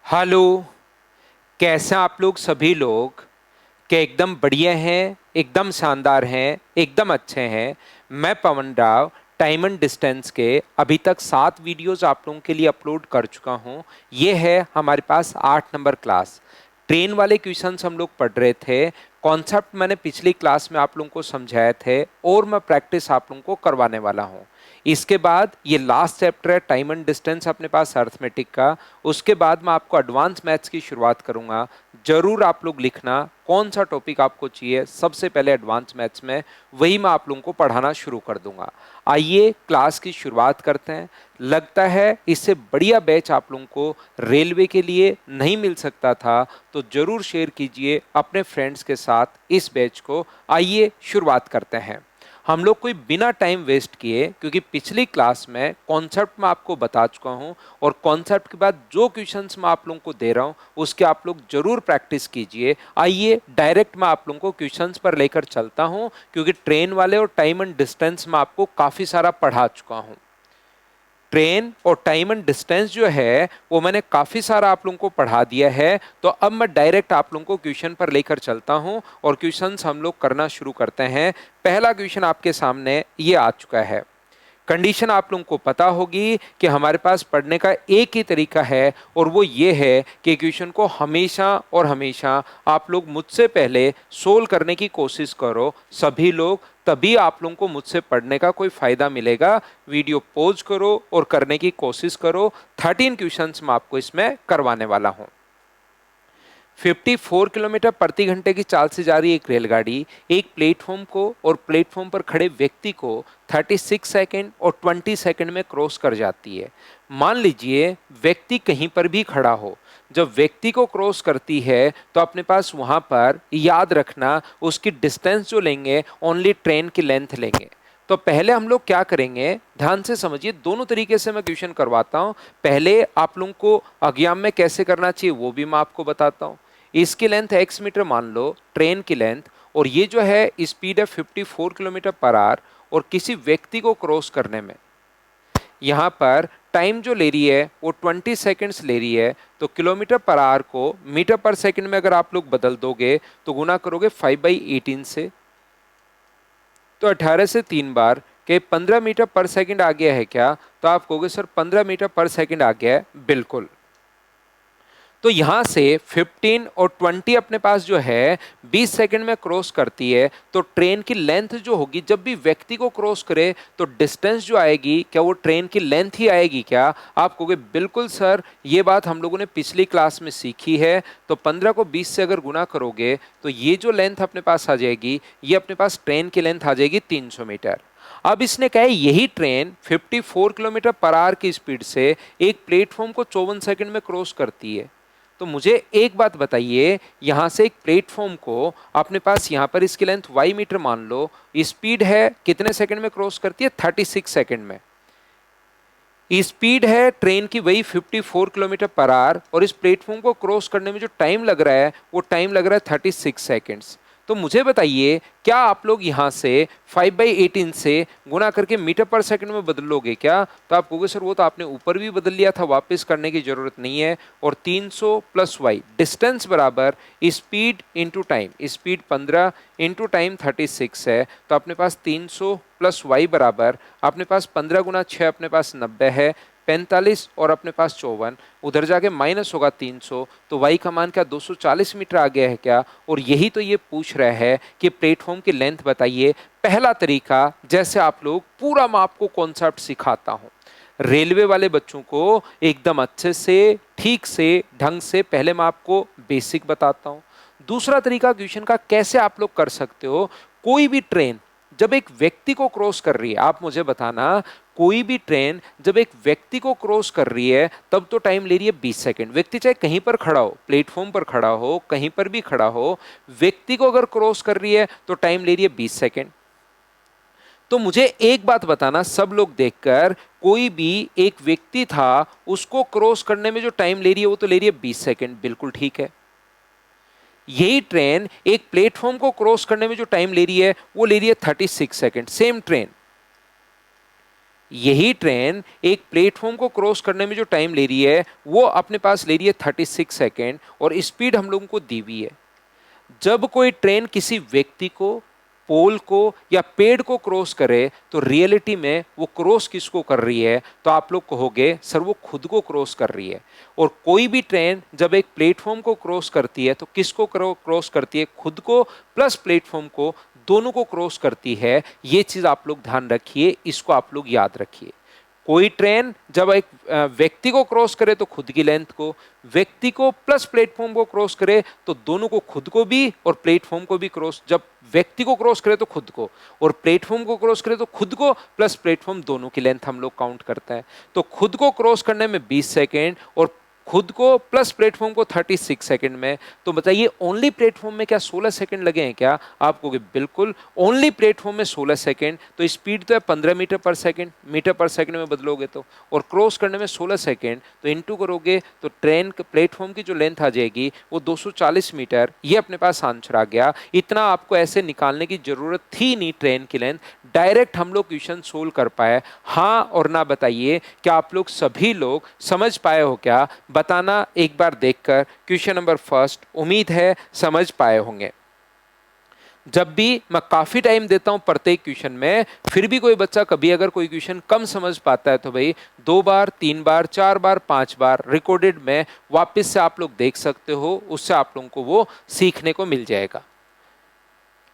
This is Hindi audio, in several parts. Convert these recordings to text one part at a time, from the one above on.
हेलो। कैसे हैं आप लोग सभी लोग? क्या एकदम बढ़िया हैं, एकदम शानदार हैं, एकदम अच्छे हैं। मैं पवन राव टाइम एंड डिस्टेंस के अभी तक 7 वीडियोस आप लोगों के लिए अपलोड कर चुका हूं। ये है हमारे पास 8 नंबर क्लास। ट्रेन वाले क्वेश्चंस हम लोग पढ़ रहे थे। कॉन्सेप्ट मैंने पिछली क्लास में आप लोगों को समझाए थे और मैं प्रैक्टिस आप लोगों को करवाने वाला हूं। इसके बाद ये लास्ट चैप्टर है टाइम एंड डिस्टेंस अपने पास अर्थमेटिक का। उसके बाद मैं आपको एडवांस मैथ्स की शुरुआत करूंगा। जरूर आप लोग लिखना कौन सा टॉपिक आपको चाहिए सबसे पहले एडवांस मैथ्स में, वही मैं आप लोगों को पढ़ाना शुरू कर दूंगा। आइए क्लास की शुरुआत करते हैं। लगता है इससे बढ़िया बैच आप लोगों को रेलवे के लिए नहीं मिल सकता था, तो जरूर शेयर कीजिए अपने फ्रेंड्स के साथ इस बैच को। आइए शुरुआत करते हैं। हम लोग कोई बिना टाइम वेस्ट किए, क्योंकि पिछली क्लास में कॉन्सेप्ट मैं आपको बता चुका हूं और कॉन्सेप्ट के बाद जो क्वेश्चंस मैं आप लोगों को दे रहा हूं उसके आप लोग जरूर प्रैक्टिस कीजिए। आइए डायरेक्ट मैं आप लोगों को क्वेश्चंस पर लेकर चलता हूं, क्योंकि ट्रेन वाले और टाइम एंड डिस्टेंस में आपको काफी सारा पढ़ा चुका हूं। ट्रेन और टाइम एंड डिस्टेंस जो है वो मैंने काफी सारा आप लोगों को पढ़ा दिया है। तो अब मैं डायरेक्ट आप लोगों को क्वेश्चन पर लेकर चलता हूं और क्वेश्चंस हम लोग करना शुरू करते हैं। पहला क्वेश्चन आपके सामने ये आ चुका है। कंडीशन आप लोगों को पता होगी कि हमारे पास पढ़ने का एक ही तरीका है और वो ये है कि क्वेश्चन को हमेशा और हमेशा आप लोग मुझसे पहले सोल्व करने की कोशिश करो सभी लोग, तभी आप लोगों को मुझसे पढ़ने का कोई फायदा मिलेगा। वीडियो पॉज करो और करने की कोशिश करो। 13 क्वेश्चंस मैं आपको इसमें करवाने वाला हूं। 54 किलोमीटर प्रति घंटे की चाल से जा रही एक रेलगाड़ी एक प्लेटफॉर्म को और प्लेटफॉर्म पर खड़े व्यक्ति को 36 सेकंड और 20 सेकंड में क्रॉस कर जाती है। मान लीजिए व्यक्ति कहीं पर भी खड़ा हो। जब व्यक्ति को क्रॉस करती है तो अपने पास वहां पर याद रखना उसकी डिस्टेंस जो लेंगे ओनली ट्रेन की लेंथ लेंगे। तो पहले हम लोग क्या करेंगे, ध्यान से समझिए, दोनों तरीके से मैं क्वेश्चन करवाता हूं। पहले आप लोगों को अज्ञान में कैसे करना चाहिए वो भी मैं आपको बताता हूं। इसकी लेंथ x मीटर मान लो, ट्रेन की लेंथ, और ये जो है स्पीड है 54 किलोमीटर पर आवर, और किसी व्यक्ति को क्रॉस करने में यहाँ पर टाइम जो ले रही है वो 20 सेकंड्स ले रही है। तो किलोमीटर पर आवर को मीटर पर सेकंड में अगर आप लोग बदल दोगे तो गुना करोगे 5/18 से, तो 18 से 3 बार के 15 मीटर पर सेकंड आ गया है क्या? तो आप कहोगे सर 15 मीटर पर सेकंड आ गया है। बिल्कुल। तो यहां से 15 और 20 अपने पास जो है 20 सेकंड में क्रॉस करती है। तो ट्रेन की लेंथ जो होगी जब भी व्यक्ति को क्रॉस करे तो डिस्टेंस जो आएगी क्या वो ट्रेन की लेंथ ही आएगी क्या? आप कहोगे बिल्कुल सर, ये बात हम लोगों ने पिछली क्लास में सीखी है। तो 15 को 20 से अगर गुना करोगे तो ये जो लेंथ अपने पास आ जाएगी, ये अपने पास ट्रेन की लेंथ आ जाएगी 300 मीटर। अब इसने कहा है यही ट्रेन 54 किलोमीटर पर आवर की स्पीड से एक प्लेटफॉर्म को 54 सेकंड में क्रॉस करती है। तो मुझे एक बात बताइए, यहां से एक प्लेटफॉर्म को अपने पास यहां पर इसकी लेंथ y मीटर मान लो, स्पीड है कितने सेकंड में क्रॉस करती है? 36 सेकंड में। स्पीड है ट्रेन की वही 54 किलोमीटर पर आवर, और इस प्लेटफॉर्म को क्रॉस करने में जो टाइम लग रहा है वो टाइम लग रहा है 36 सेकंड्स। तो मुझे बताइए क्या आप लोग यहां से 5/18 से गुना करके मीटर पर सेकंड में बदलोगे क्या? तो आप कहोगे सर वो तो आपने ऊपर भी बदल लिया था, वापस करने की जरूरत नहीं है। और 300 प्लस वाई, डिस्टेंस बराबर speed into time, speed 15 into time 36 है। तो अपने पास 300 प्लस वाई बराबर अपने पास 15 गुना 6 अपने पास 90 है, 45 और अपने पास 54, उधर जाके माइनस होगा 300। तो वाई का मान क्या 240 मीटर आ गया है क्या? और यही तो ये पूछ रहा है कि प्लेटफॉर्म की लेंथ बताइए। पहला तरीका, जैसे आप लोग पूरा मैं आपको कॉन्सेप्ट सिखाता हूं रेलवे वाले बच्चों को एकदम अच्छे से ठीक से ढंग से, पहले मैं आपको बेसिक बताता हूं। दूसरा तरीका क्वेश्चन का कैसे आप लोग कर सकते हो। कोई भी ट्रेन जब एक व्यक्ति को क्रॉस कर रही है, आप मुझे बताना, कोई भी ट्रेन जब एक व्यक्ति को क्रॉस कर रही है तब तो टाइम ले रही है 20 सेकंड। व्यक्ति चाहे कहीं पर खड़ा हो, प्लेटफॉर्म पर खड़ा हो, कहीं पर भी खड़ा हो, व्यक्ति को अगर क्रॉस कर रही है तो टाइम ले रही है 20 सेकंड। तो मुझे एक बात बताना सब लोग देखकर, कोई भी एक व्यक्ति था उसको क्रॉस करने में जो टाइम ले रही है वो तो ले रही है 20 सेकंड। बिल्कुल ठीक है। यही ट्रेन एक प्लेटफॉर्म को क्रॉस करने में जो टाइम ले रही है वो ले रही है 36 सेकंड। सेम ट्रेन यही ट्रेन एक प्लेटफॉर्म को क्रॉस करने में जो टाइम ले रही है वो अपने पास ले रही है 36 सेकेंड और स्पीड हम लोगों को दी हुई है। जब कोई ट्रेन किसी व्यक्ति को, पोल को या पेड़ को क्रॉस करे तो रियलिटी में वो क्रॉस किसको कर रही है? तो आप लोग कहोगे सर वो खुद को क्रॉस कर रही है। और कोई भी ट्रेन जब एक प्लेटफॉर्म को क्रॉस करती है तो किसको क्रॉस करती है? खुद को प्लस प्लेटफॉर्म को, दोनों को क्रॉस करती है। ये चीज आप लोग ध्यान रखिए, इसको आप लोग याद रखिए। कोई ट्रेन जब एक व्यक्ति को क्रॉस करे तो खुद की लेंथ को, व्यक्ति को प्लस प्लेटफॉर्म को क्रॉस करे तो दोनों को, खुद को भी और प्लेटफॉर्म को भी क्रॉस, जब व्यक्ति को क्रॉस करे तो खुद को और प्लेटफॉर्म को क्रॉस करे तो खुद को प्लस प्लेटफॉर्म, दोनों की लेंथ हम लोग काउंट करते हैं। तो खुद को क्रॉस करने में 20 सेकेंड और खुद को प्लस प्लेटफॉर्म को 36 सेकंड में। तो बताइए ओनली प्लेटफॉर्म में क्या 16 सेकंड लगे हैं क्या? आप कहोगे बिल्कुल, ओनली प्लेटफॉर्म में 16 सेकंड। तो स्पीड तो है 15 मीटर पर सेकंड, मीटर पर सेकंड में बदलोगे तो, और क्रॉस करने में 16 सेकंड, तो इनटू करोगे तो ट्रेन प्लेटफॉर्म की जो लेंथ आ जाएगी वो 240 मीटर। ये अपने पास आंसर आ गया। इतना आपको ऐसे निकालने की जरूरत थी नहीं ट्रेन की लेंथ, डायरेक्ट हम लोग क्वेश्चन सोल्व कर पाए। हाँ और ना बताइए, क्या आप लोग सभी लोग समझ पाए हो क्या? बताना एक बार देखकर। क्वेश्चन नंबर फर्स्ट, उम्मीद है समझ पाए होंगे। जब भी मैं काफी टाइम देता हूं प्रत्येक क्वेश्चन में, फिर भी कोई बच्चा कभी अगर कोई क्वेश्चन कम समझ पाता है तो भाई 2 बार, 3 बार, 4 बार, 5 बार रिकॉर्डेड में वापस से आप लोग देख सकते हो, उससे आप लोगों को वो सीखने को मिल जाएगा।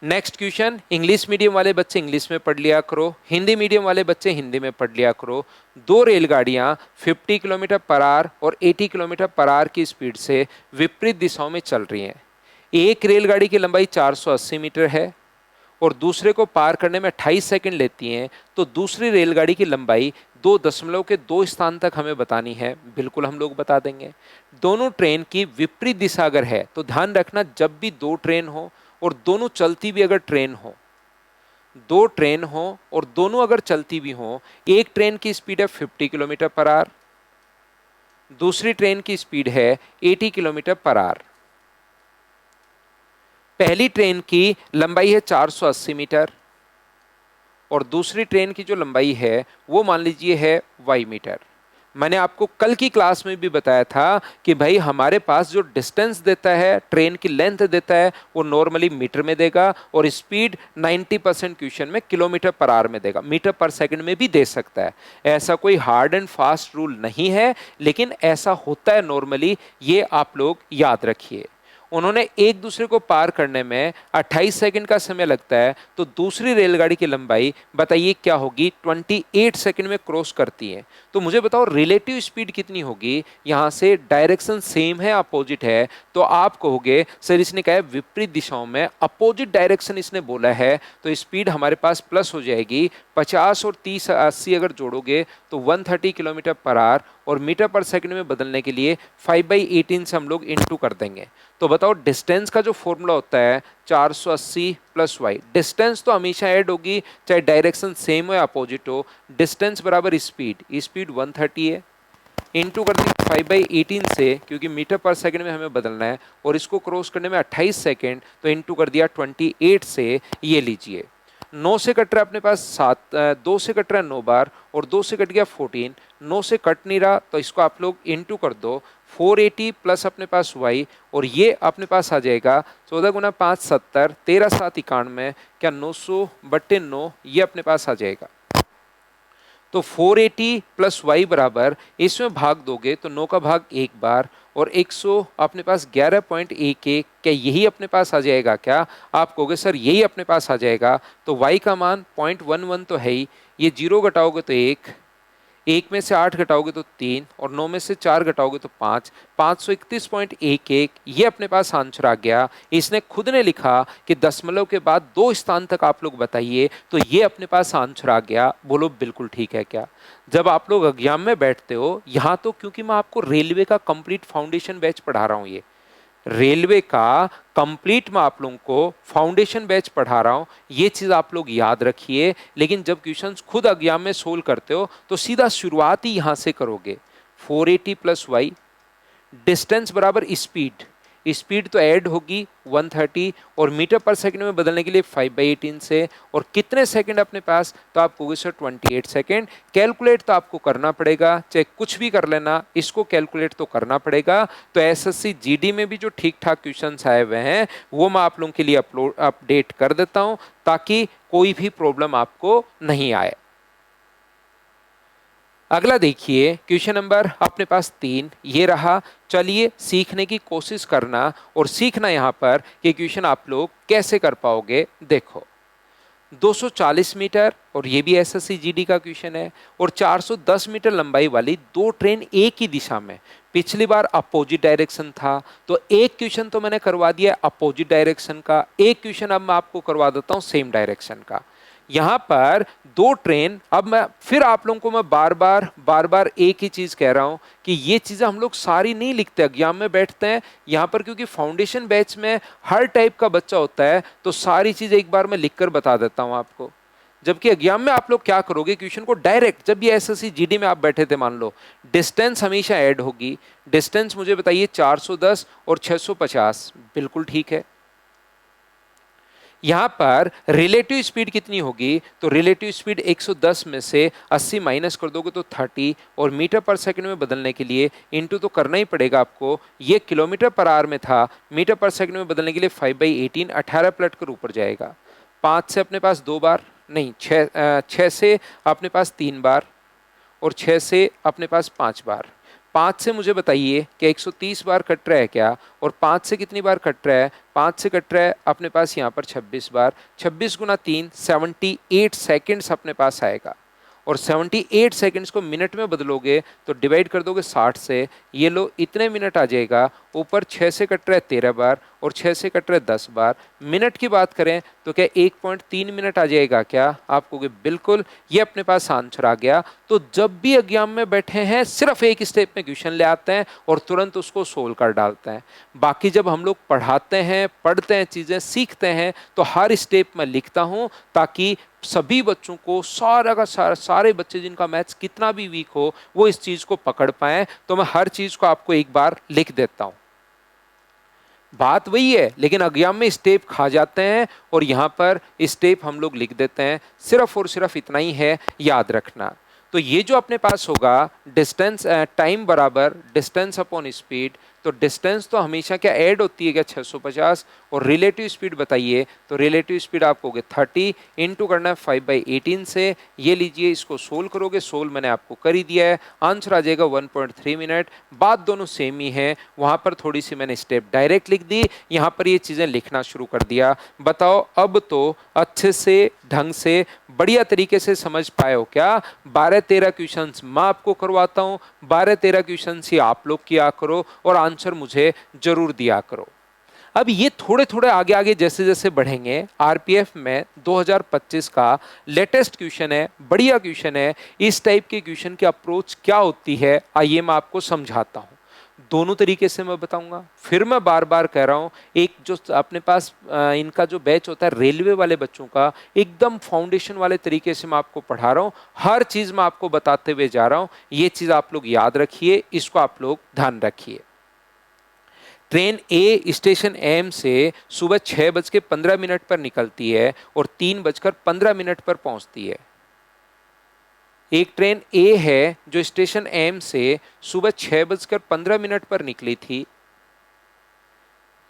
नेक्स्ट क्वेश्चन, इंग्लिश मीडियम वाले बच्चे इंग्लिश में पढ़ लिया करो, हिंदी मीडियम वाले बच्चे हिंदी में पढ़ लिया करो। 2 रेलगाड़ियां 50 किलोमीटर पर आवर और 80 किलोमीटर पर आवर की स्पीड से विपरीत दिशाओं में चल रही हैं। एक रेलगाड़ी की लंबाई 480 मीटर है और दूसरे को पार करने में 28 सेकंड लेती हैं, तो दूसरी रेलगाड़ी की लंबाई 2 स्थान तक हमें बतानी है। बिल्कुल हम लोग बता देंगे। दोनों ट्रेन की विपरीत दिशा अगर है तो ध्यान रखना, जब भी 2 ट्रेन हो और दोनों चलती भी अगर ट्रेन हो, 2 ट्रेन हो और दोनों अगर चलती भी हो, एक ट्रेन की स्पीड है 50 किलोमीटर पर आवर, दूसरी ट्रेन की स्पीड है 80 किलोमीटर पर आवर। पहली ट्रेन की लंबाई है 480 मीटर और दूसरी ट्रेन की जो लंबाई है वो मान लीजिए है y मीटर। मैंने आपको कल की क्लास में भी बताया था कि भाई हमारे पास जो डिस्टेंस देता है, ट्रेन की लेंथ देता है, वो नॉर्मली मीटर में देगा और स्पीड 90% क्वेश्चन में किलोमीटर पर आवर में देगा। मीटर पर सेकंड में भी दे सकता है, ऐसा कोई हार्ड एंड फास्ट रूल नहीं है, लेकिन ऐसा होता है नॉर्मली, ये आप लोग याद रखिए। उन्होंने एक दूसरे को पार करने में 28 सेकंड का समय लगता है, तो दूसरी रेलगाड़ी की लंबाई बताइए क्या होगी? 28 सेकंड में क्रॉस करती है। तो मुझे बताओ रिलेटिव स्पीड कितनी होगी? यहां से डायरेक्शन सेम है, अपोजिट है, तो आप कहोगे सर इसने कहा है विपरीत दिशाओं में, अपोजिट डायरेक्शन इसने बोला है, तो स्पीड हमारे पास प्लस हो जाएगी। 50 और 30 80 अगर जोड़ोगे तो 130 किलोमीटर पर आवर, और मीटर पर सेकंड में बदलने के लिए 5/18 से हम लोग इनटू कर देंगे। तो बताओ डिस्टेंस का जो फॉर्मूला होता है 480 प्लस वाई, डिस्टेंस तो हमेशा ऐड होगी चाहे डायरेक्शन सेम हो या अपोजिट हो। डिस्टेंस बराबर स्पीड, स्पीड 130 है, इनटू कर दी 5/18 से, क्योंकि मीटर पर सेकंड में हमें बदलना है और इसको क्रॉस करने में 28 सेकंड, तो इनटू कर दिया 28 से। ये लीजिए 9 से कट रहा है अपने पास 7, 2 से कट रहा है 9 बार और 2 से कट गया 14, 9 से कट नहीं रहा तो इसको आप लोग इनटू कर दो 480 प्लस अपने पास y, और ये अपने पास आ जाएगा 14 गुना 5 70, 13 7 91, क्या 900/9, ये अपने पास आ जाएगा। तो 480 प्लस y बराबर, इसमें भाग दोगे तो 9 का भाग 1 बार और 100 अपने पास 11.11, क्या यही अपने पास आ जाएगा क्या? आप कहोगे सर यही अपने पास आ जाएगा। तो y का मान 0.11 तो है ही, ये 0 घटाओगे तो 1, 1 में से 8 घटाओगे तो 3 और 9 में से 4 घटाओगे तो 5, 531.11, ये अपने पास आंसर आ गया। इसने खुद ने लिखा कि दशमलव के बाद 2 स्थान तक आप लोग बताइए, तो ये अपने पास आंसर आ गया। बोलो बिल्कुल ठीक है क्या? जब आप लोग एग्जाम में बैठते हो, यहाँ तो क्योंकि मैं आपको रेलवे का कंप्लीट फाउंडेशन बैच पढ़ा रहा हूँ, ये रेलवे का कंप्लीट मैं आप लोगों को फाउंडेशन बैच पढ़ा रहा हूं, ये चीज आप लोग याद रखिए। लेकिन जब क्वेश्चंस खुद एग्जाम में सोल्व करते हो तो सीधा शुरुआत ही यहां से करोगे। 480 प्लस वाई, डिस्टेंस बराबर स्पीड, स्पीड तो ऐड होगी 130 और मीटर पर सेकंड में बदलने के लिए 5/18 से, और कितने सेकंड अपने पास, तो आप कहोगे सर 28 सेकंड। कैलकुलेट तो आपको करना पड़ेगा, चाहे कुछ भी कर लेना, इसको कैलकुलेट तो करना पड़ेगा। तो एसएससी जीडी में भी जो ठीक ठाक क्वेश्चंस आए हुए हैं वो मैं आप लोगों के लिए अपडेट कर देता हूं, ताकि कोई भी प्रॉब्लम आपको नहीं आए। अगला देखिए क्वेश्चन नंबर अपने पास 3 ये रहा। चलिए सीखने की कोशिश करना, और सीखना यहाँ पर कि क्वेश्चन आप लोग कैसे कर पाओगे। देखो 240 मीटर, और ये भी एसएससी जीडी का क्वेश्चन है, और 410 मीटर लंबाई वाली दो ट्रेन एक ही दिशा में, पिछली बार अपोजिट डायरेक्शन था, तो एक क्वेश्चन तो मैंने करवा दिया अपोजिट डायरेक्शन का, एक क्वेश्चन अब मैं आपको करवा देता हूं सेम डायरेक्शन का। यहां पर दो ट्रेन, अब मैं फिर आप लोगों को मैं बार बार एक ही चीज कह रहा हूं कि ये चीजें हम लोग सारी नहीं लिखते, एग्जाम में बैठते हैं यहां पर, क्योंकि फाउंडेशन बैच में हर टाइप का बच्चा होता है, तो सारी चीजें एक बार मैं लिखकर बता देता हूं आपको। जबकि एग्जाम में आप लोग क्या करोगे, क्वेश्चन को डायरेक्ट, जब ये एसएससी जीडी में आप बैठे थे, मान लो डिस्टेंस हमेशा ऐड होगी। डिस्टेंस मुझे बताइए 410 और 650, बिल्कुल ठीक है। यहां पर रिलेटिव स्पीड कितनी होगी, तो रिलेटिव स्पीड 110 में से 80 माइनस कर दोगे तो 30, और मीटर पर सेकंड में बदलने के लिए इनटू तो करना ही पड़ेगा आपको। ये किलोमीटर पर आवर में था, मीटर पर सेकंड में बदलने के लिए 5/18, 18 पलट कर ऊपर जाएगा। 5 से अपने पास 2 बार नहीं, 6 से अपने पास 3 बार, और 6 से अपने पास 5 बार। 5 से मुझे बताइए कि 130 बार कट रहा है क्या, और 5 से कितनी बार कट रहा है, 5 से कट रहा है अपने पास यहाँ पर 26 बार। 26 गुना 3 78 सेकेंड्स अपने पास आएगा, और 78 सेकेंड्स को मिनट में बदलोगे तो डिवाइड कर दोगे 60 से, ये लो इतने मिनट आ जाएगा। ऊपर 6 से कट रहा है 13 बार, और 6 से कट रहा है 10 बार। मिनट की बात करें तो क्या 1.3 मिनट आ जाएगा क्या, आप कहोगे बिल्कुल, ये अपने पास आंसर आ गया। तो जब भी एग्जाम में बैठे हैं सिर्फ एक स्टेप में क्वेश्चन ले आते हैं और तुरंत उसको सोल्व कर डालते हैं। बाकी जब हम लोग पढ़ाते हैं, पढ़ते हैं, चीजें सीखते हैं, तो हर स्टेप में लिखता हूं, ताकि सभी बच्चों को, सारा का सारे बच्चे जिनका मैथ्स कितना भी वीक हो, वो इस चीज को पकड़ पाए। तो मैं हर चीज को आपको एक बार लिख देता हूं। बात वही है, लेकिन एग्जाम में स्टेप खा जाते हैं, और यहां पर स्टेप हम लोग लिख देते हैं। सिर्फ और सिर्फ इतना ही है, याद रखना। तो ये जो अपने पास होगा डिस्टेंस, टाइम बराबर डिस्टेंस अपॉन स्पीड, तो डिस्टेंस तो हमेशा क्या ऐड होती है क्या, 650, और रिलेटिव स्पीड बताइए, तो रिलेटिव स्पीड आप कहोगे 30, इनटू करना है 5/18 से। ये लीजिए, इसको सोल्व करोगे, सोल्व मैंने आपको कर ही दिया है, आंसर आ जाएगा 1.3 मिनट। बात दोनों सेम ही है, वहां पर थोड़ी सी मैंने स्टेप डायरेक्ट लिख दी, यहां पर ये चीजें लिखना शुरू कर दिया। बताओ अब तो अच्छे से, ढंग से, बढ़िया तरीके से समझ पाए हो क्या। 12-13 क्वेश्चंस मैं आपको करवाता हूं, 12-13 क्वेश्चंस ही आप लोग किया करो, और आंसर मुझे जरूर दिया करो। अब ये थोड़े थोड़े आगे आगे जैसे जैसे बढ़ेंगे, आरपीएफ में 2025 का लेटेस्ट क्वेश्चन है, बढ़िया क्वेश्चन है। इस टाइप के क्वेश्चन की अप्रोच क्या होती है, आइए मैं आपको समझाता हूं। दोनों तरीके से मैं बताऊंगा। फिर मैं बार बार कह रहा हूं, एक जो अपने पास इनका जो बैच होता है रेलवे वाले बच्चों का, एकदम फाउंडेशन वाले तरीके से मैं आपको पढ़ा रहा हूं, हर चीज मैं आपको बताते हुए जा रहा हूं। ये चीज आप लोग याद रखिए, इसको आप लोग ध्यान रखिए। ट्रेन ए स्टेशन एम से सुबह 6:15 पर निकलती है और 3:15 पर पहुंचती है। एक ट्रेन ए है जो स्टेशन एम से सुबह 6:15 पर निकली थी,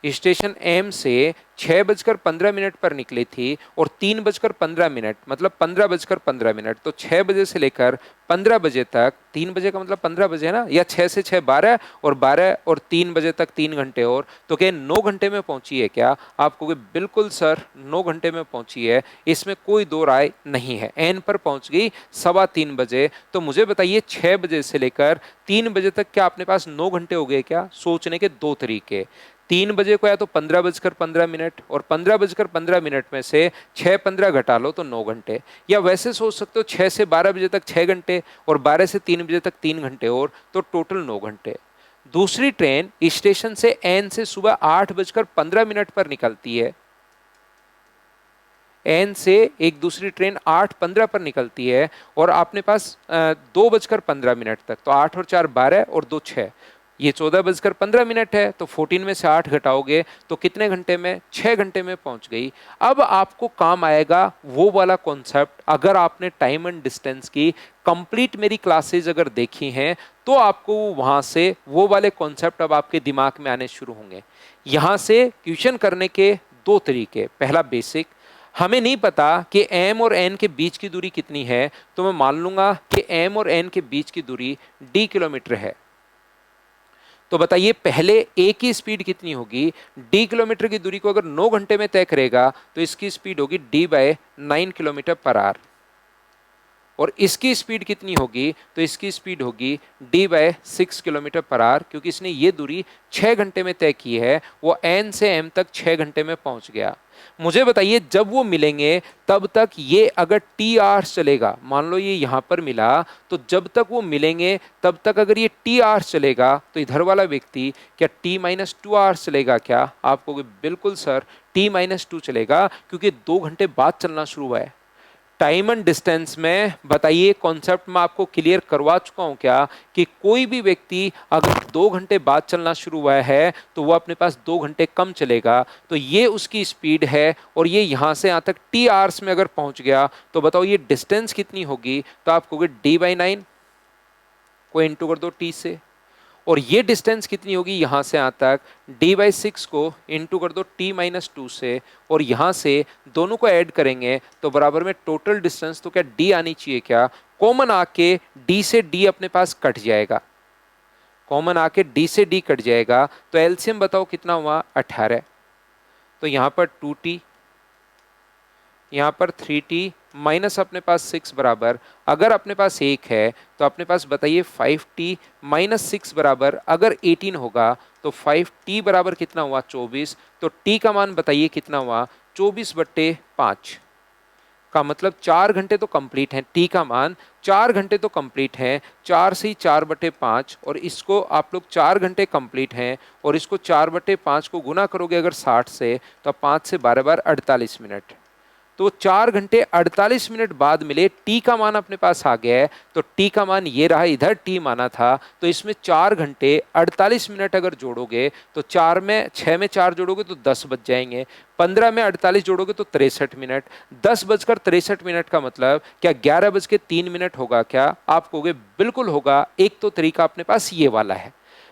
स्टेशन एम से 6:15 पर निकली थी, और 3:15 मतलब 15:15, तो 6 बजे से लेकर 15 बजे तक, 3 बजे का मतलब 15 बजे है ना, या 6 से 6 12, और 12 और 3 बजे तक 3 घंटे और, तो क्या 9 घंटे में पहुंची है क्या, आप कहोगे बिल्कुल सर 9 घंटे में पहुंची है, इसमें कोई दो राय नहीं है। एन पर पहुंच गई 3:15 बजे। तो मुझे बताइए 6 बजे से लेकर 3 बजे तक क्या अपने पास 9 घंटे हो गए क्या। सोचने के दो तरीके, 3 बजे को या तो 15:15 और 15:15 में से 6:15 घटा लो तो 9 घंटे, या वैसे सोच सकते हो 6 से 12 बजे तक 6 घंटे और 12 से 3 बजे तक 3 घंटे और, तो टोटल 9 घंटे। दूसरी ट्रेन स्टेशन से एन से सुबह 8:15 पर निकलती है, एन से एक दूसरी ट्रेन 8:15 पर निकलती है, और आपने पास 2:15 तक, तो 8 और 4 12 और 2 6, ये 14:15 है, तो 14 में से 8 घटाओगे तो कितने घंटे में? 6 घंटे में पहुंच गई। अब आपको काम आएगा वो वाला कॉन्सेप्ट, अगर आपने टाइम एंड डिस्टेंस की कंप्लीट मेरी क्लासेज अगर देखी हैं तो आपको वहां से वो वाले कॉन्सेप्ट अब आपके दिमाग में आने शुरू होंगे। यहां से क्वेश्चन करने के दो तरीके। पहला बेसिक, हमें नहीं पता कि m और n के बीच की दूरी कितनी है, तो मैं मान लूंगा कि m और n के बीच की दूरी d किलोमीटर है। तो बताइए पहले a की स्पीड कितनी होगी? d किलोमीटर की दूरी को अगर 9 घंटे में तय करेगा तो इसकी स्पीड होगी d/9 किलोमीटर पर आवर। और इसकी स्पीड कितनी होगी? तो इसकी स्पीड होगी d/6 किलोमीटर पर आवर, क्योंकि इसने ये दूरी 6 घंटे में तय की है। वो n से m तक 6 घंटे में पहुंच गया। मुझे बताइए जब वो मिलेंगे तब तक ये अगर t आवर्स चलेगा, मान लो ये यहां पर मिला, तो जब तक वो मिलेंगे तब तक अगर ये t आवर्स चलेगा तो इधर वाला व्यक्ति क्या t-2 आवर्स चलेगा क्या? आप कहोगे बिल्कुल सर t-2 चलेगा, क्योंकि 2 घंटे बाद चलना शुरू हुआ है। टाइम एंड डिस्टेंस में बताइए कॉन्सेप्ट में आपको क्लियर करवा चुका हूं क्या कि कोई भी व्यक्ति अगर 2 घंटे बाद चलना शुरू हुआ है तो वो अपने पास 2 घंटे कम चलेगा। तो ये उसकी स्पीड है और ये यहां से यहां तक t आवर्स में अगर पहुंच गया तो बताओ ये डिस्टेंस कितनी होगी? तो आप कहोगे d/9 को इंटू कर दो t से, और ये डिस्टेंस कितनी होगी यहां से यहां तक? d/6 को इंटू कर दो t-2 से, और यहां से दोनों को ऐड करेंगे तो बराबर में टोटल डिस्टेंस तो क्या d आनी चाहिए क्या? कॉमन आके d से d अपने पास कट जाएगा, कॉमन आके d से d कट जाएगा, तो एलसीएम बताओ कितना हुआ? 18। तो यहां पर 2t, यहां पर 3t माइनस अपने पास 6 बराबर, अगर अपने पास 1 है तो अपने पास बताइए 5t माइनस 6 बराबर अगर 18 होगा तो 5t बराबर कितना हुआ? 24। तो t का मान बताइए कितना हुआ? 24/5 का मतलब 4 घंटे तो कंप्लीट हैं। t का मान 4 घंटे तो कंप्लीट हैं, 4 से 4/5, और इसको आप लोग 4 घंटे कंप्लीट हैं और इसको 4/5 को गुना करोगे अगर 60 से, तो 5 से 12 बार 48 मिनट। तो 4 घंटे 48 मिनट बाद मिले, टी का मान अपने पास आ गया है। तो टी का मान ये रहा, इधर टी माना था, तो इसमें 4 घंटे 48 मिनट अगर जोड़ोगे तो 6 में 4 जोड़ोगे तो 10 बज जाएंगे, 15 में 48 जोड़ोगे तो 63 मिनट, 10:63 का मतलब क्या 11:03 होगा क्या? आप कहोगे बिल्कुल होगा। एक तो तरीका अपने पास ये वाला है।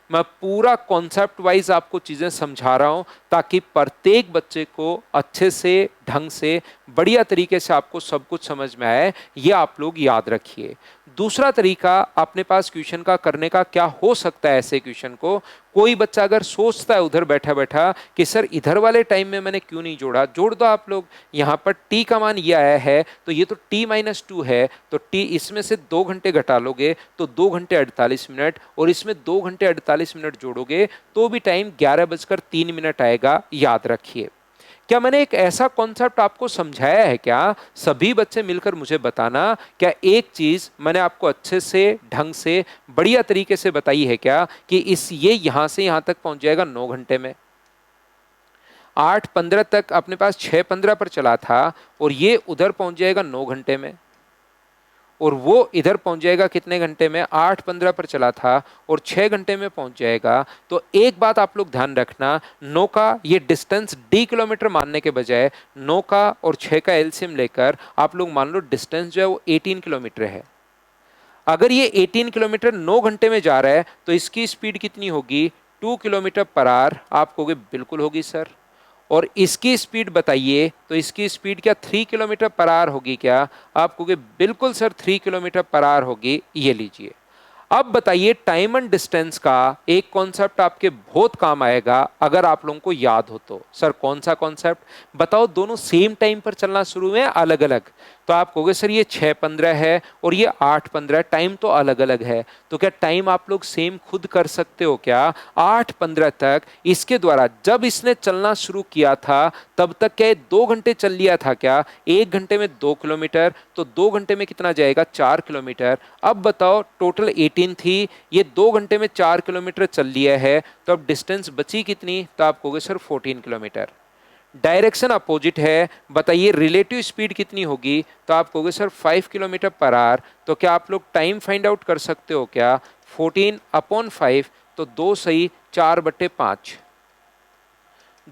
मैं पूरा कॉन्सेप्ट वाइज आपको चीजें समझा रहा हूं ताकि प्रत्येक बच्चे को अच्छे से ढंग से बढ़िया तरीके से आपको सब कुछ समझ में आए, ये आप लोग याद रखिए। दूसरा तरीका अपने पास क्वेश्चन का करने का क्या हो सकता है? ऐसे क्वेश्चन को कोई बच्चा अगर सोचता है उधर बैठा बैठा कि सर इधर वाले टाइम में मैंने क्यों नहीं जोड़ा, जोड़ दो आप लोग। यहाँ पर t का मान ये आया है तो ये तो t-2 है, तो t इसमें से 2 घंटे घटा लोगे तो 2 घंटे 48 मिनट, और इसमें 2 घंटे 48 मिनट जोड़ोगे तो भी टाइम 11:03 आएगा। याद रखिए। क्या मैंने एक ऐसा कॉन्सेप्ट आपको समझाया है क्या? सभी बच्चे मिलकर मुझे बताना, क्या एक चीज मैंने आपको अच्छे से ढंग से बढ़िया तरीके से बताई है क्या कि ये यहां से यहां तक पहुंच जाएगा 9 घंटे में, 8:15 तक अपने पास 6:15 पर चला था, और ये उधर पहुंच जाएगा 9 घंटे में, और वो इधर पहुंच जाएगा कितने घंटे में? 8:15 पर चला था और 6 घंटे में पहुंच जाएगा। तो एक बात आप लोग ध्यान रखना, 9 का ये डिस्टेंस d किलोमीटर मानने के बजाय 9 का और 6 का एलसीएम लेकर आप लोग मान लो डिस्टेंस जो है वो 18 किलोमीटर है। अगर ये 18 किलोमीटर 9 घंटे में जा रहा है तो इसकी स्पीड कितनी होगी? 2 किलोमीटर पर आवर। आप कहोगे बिल्कुल होगी सर। और इसकी स्पीड बताइए, तो इसकी स्पीड क्या 3 किलोमीटर पर आवर होगी क्या? आप कहोगे बिल्कुल सर 3 किलोमीटर पर आवर होगी। ये लीजिए। अब बताइए टाइम एंड डिस्टेंस का एक कॉन्सेप्ट आपके बहुत काम आएगा अगर आप लोगों को याद हो तो। सर कौन सा कॉन्सेप्ट बताओ? दोनों सेम टाइम पर चलना शुरू हुए अलग अलग, तो आप कहोगे सर ये 6:15 है और ये 8:15, टाइम तो अलग अलग है। तो क्या टाइम आप लोग सेम खुद कर सकते हो क्या? 8:15 तक इसके द्वारा जब इसने चलना शुरू किया था तब तक क्या 2 घंटे चल लिया था क्या? 1 घंटे में 2 किलोमीटर, तो 2 घंटे में कितना जाएगा? 4 किलोमीटर। अब बताओ टोटल 18 थी, ये 2 घंटे में 4 किलोमीटर चल लिया है, तो अब डिस्टेंस बची कितनी? तो आप कहोगे सर 14 किलोमीटर। डायरेक्शन अपोजिट है, बताइए रिलेटिव स्पीड कितनी होगी? तो आप कहोगे सर 5 किलोमीटर पर आवर। तो क्या आप लोग टाइम फाइंड आउट कर सकते हो क्या? 14/5 तो 2 सही 4/5।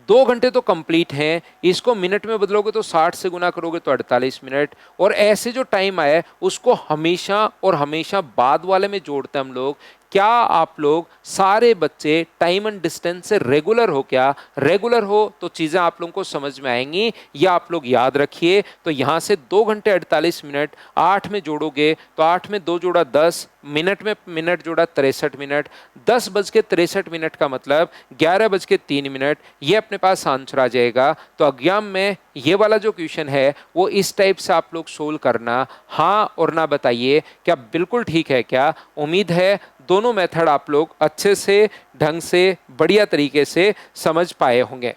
2 घंटे तो कंप्लीट हैं, इसको मिनट में बदलोगे तो 60 से गुना करोगे तो 48 मिनट। और ऐसे जो टाइम आया उसको हमेशा और हमेशा बाद वाले में जोड़ते हैं हम लोग। क्या आप लोग सारे बच्चे टाइम एंड डिस्टेंस से रेगुलर हो? क्या रेगुलर हो तो चीजें आप लोगों को समझ में आएंगी, या आप लोग याद रखिए। तो यहां से 2 घंटे 48 मिनट 8 में जोड़ोगे तो 8 में 2 जोड़ा 10, मिनट में मिनट जोड़ा 63 मिनट, 10:63 का मतलब 11:03। ये अपने पास आंसर आ जाएगा। तो एग्जाम में ये वाला जो क्वेश्चन है वो इस टाइप से आप लोग सोल्व करना, हाँ और ना बताइए क्या बिल्कुल ठीक है क्या? उम्मीद है दोनों मेथड आप लोग अच्छे से, ढंग से, बढ़िया तरीके से समझ पाए होंगे।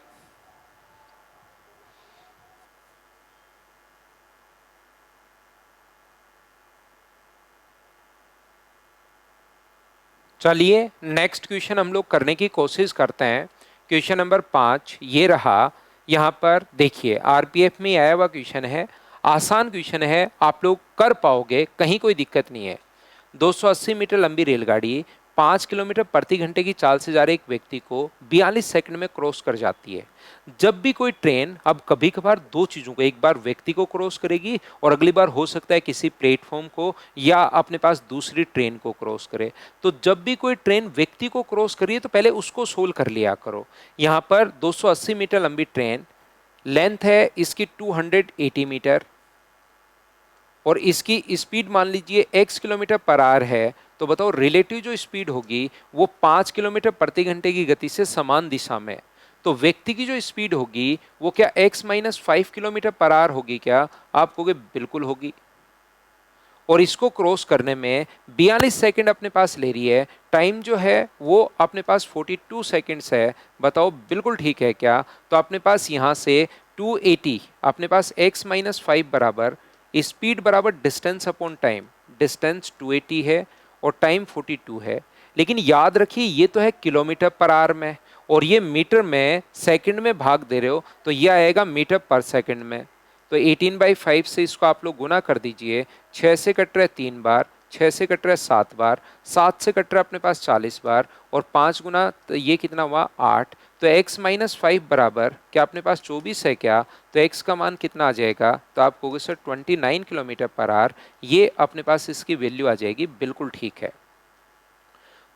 चलिए नेक्स्ट क्वेश्चन हम लोग करने की कोशिश करते हैं। क्वेश्चन नंबर 5 ये रहा। यहाँ पर देखिए आरपीएफ में आया हुआ क्वेश्चन है, आसान क्वेश्चन है, आप लोग कर पाओगे, कहीं कोई दिक्कत नहीं है। 280 मीटर लंबी रेलगाड़ी 5 किलोमीटर प्रति घंटे की चाल से जा रहे एक व्यक्ति को 42 सेकंड में क्रॉस कर जाती है। जब भी कोई ट्रेन, अब कभी कभार दो चीजों को, एक बार व्यक्ति को क्रॉस करेगी और अगली बार हो सकता है किसी प्लेटफॉर्म को या अपने पास दूसरी ट्रेन को क्रॉस करे। तो जब भी कोई ट्रेन व्यक्ति को क्रॉस करिए तो पहले उसको सोल्व कर लिया करो। यहाँ पर 280 मीटर लंबी ट्रेन, लेंथ है इसकी 280 मीटर और इसकी स्पीड मान लीजिए x किलोमीटर पर आवर है। तो बताओ रिलेटिव जो स्पीड होगी वो 5 किलोमीटर प्रति घंटे की गति से समान दिशा में। तो व्यक्ति की जो स्पीड होगी वो क्या x-5 किलोमीटर पर आवर होगी? क्या आप कहोगे बिल्कुल होगी। और इसको क्रॉस करने में 42 सेकंड अपने पास ले रही है, टाइम जो है वो अपने पास 42 सेकंड्स है। बताओ बिल्कुल ठीक है क्या? तो अपने पास यहाँ से 280, अपने पास x-5 बराबर स्पीड बराबर डिस्टेंस अपॉन टाइम, डिस्टेंस 280 है और टाइम 42 है। लेकिन याद रखिए ये तो है किलोमीटर पर आवर में और ये मीटर में सेकंड में भाग दे रहे हो, तो ये आएगा मीटर पर सेकंड में। तो 18/5 से इसको आप लोग गुना कर दीजिए। 6 से कट रहा है 3 बार, 6 से कट रहा है 7 बार, 7 से कट रहा है अपने पास 40 बार और 5 गुना तो ये कितना हुआ 8। तो x-5 बराबर क्या अपने पास 24 है क्या? तो x का मान कितना आ जाएगा? तो आप कहोगे सर 29 किलोमीटर पर आवर। ये अपने पास इसकी वैल्यू आ जाएगी, बिल्कुल ठीक है।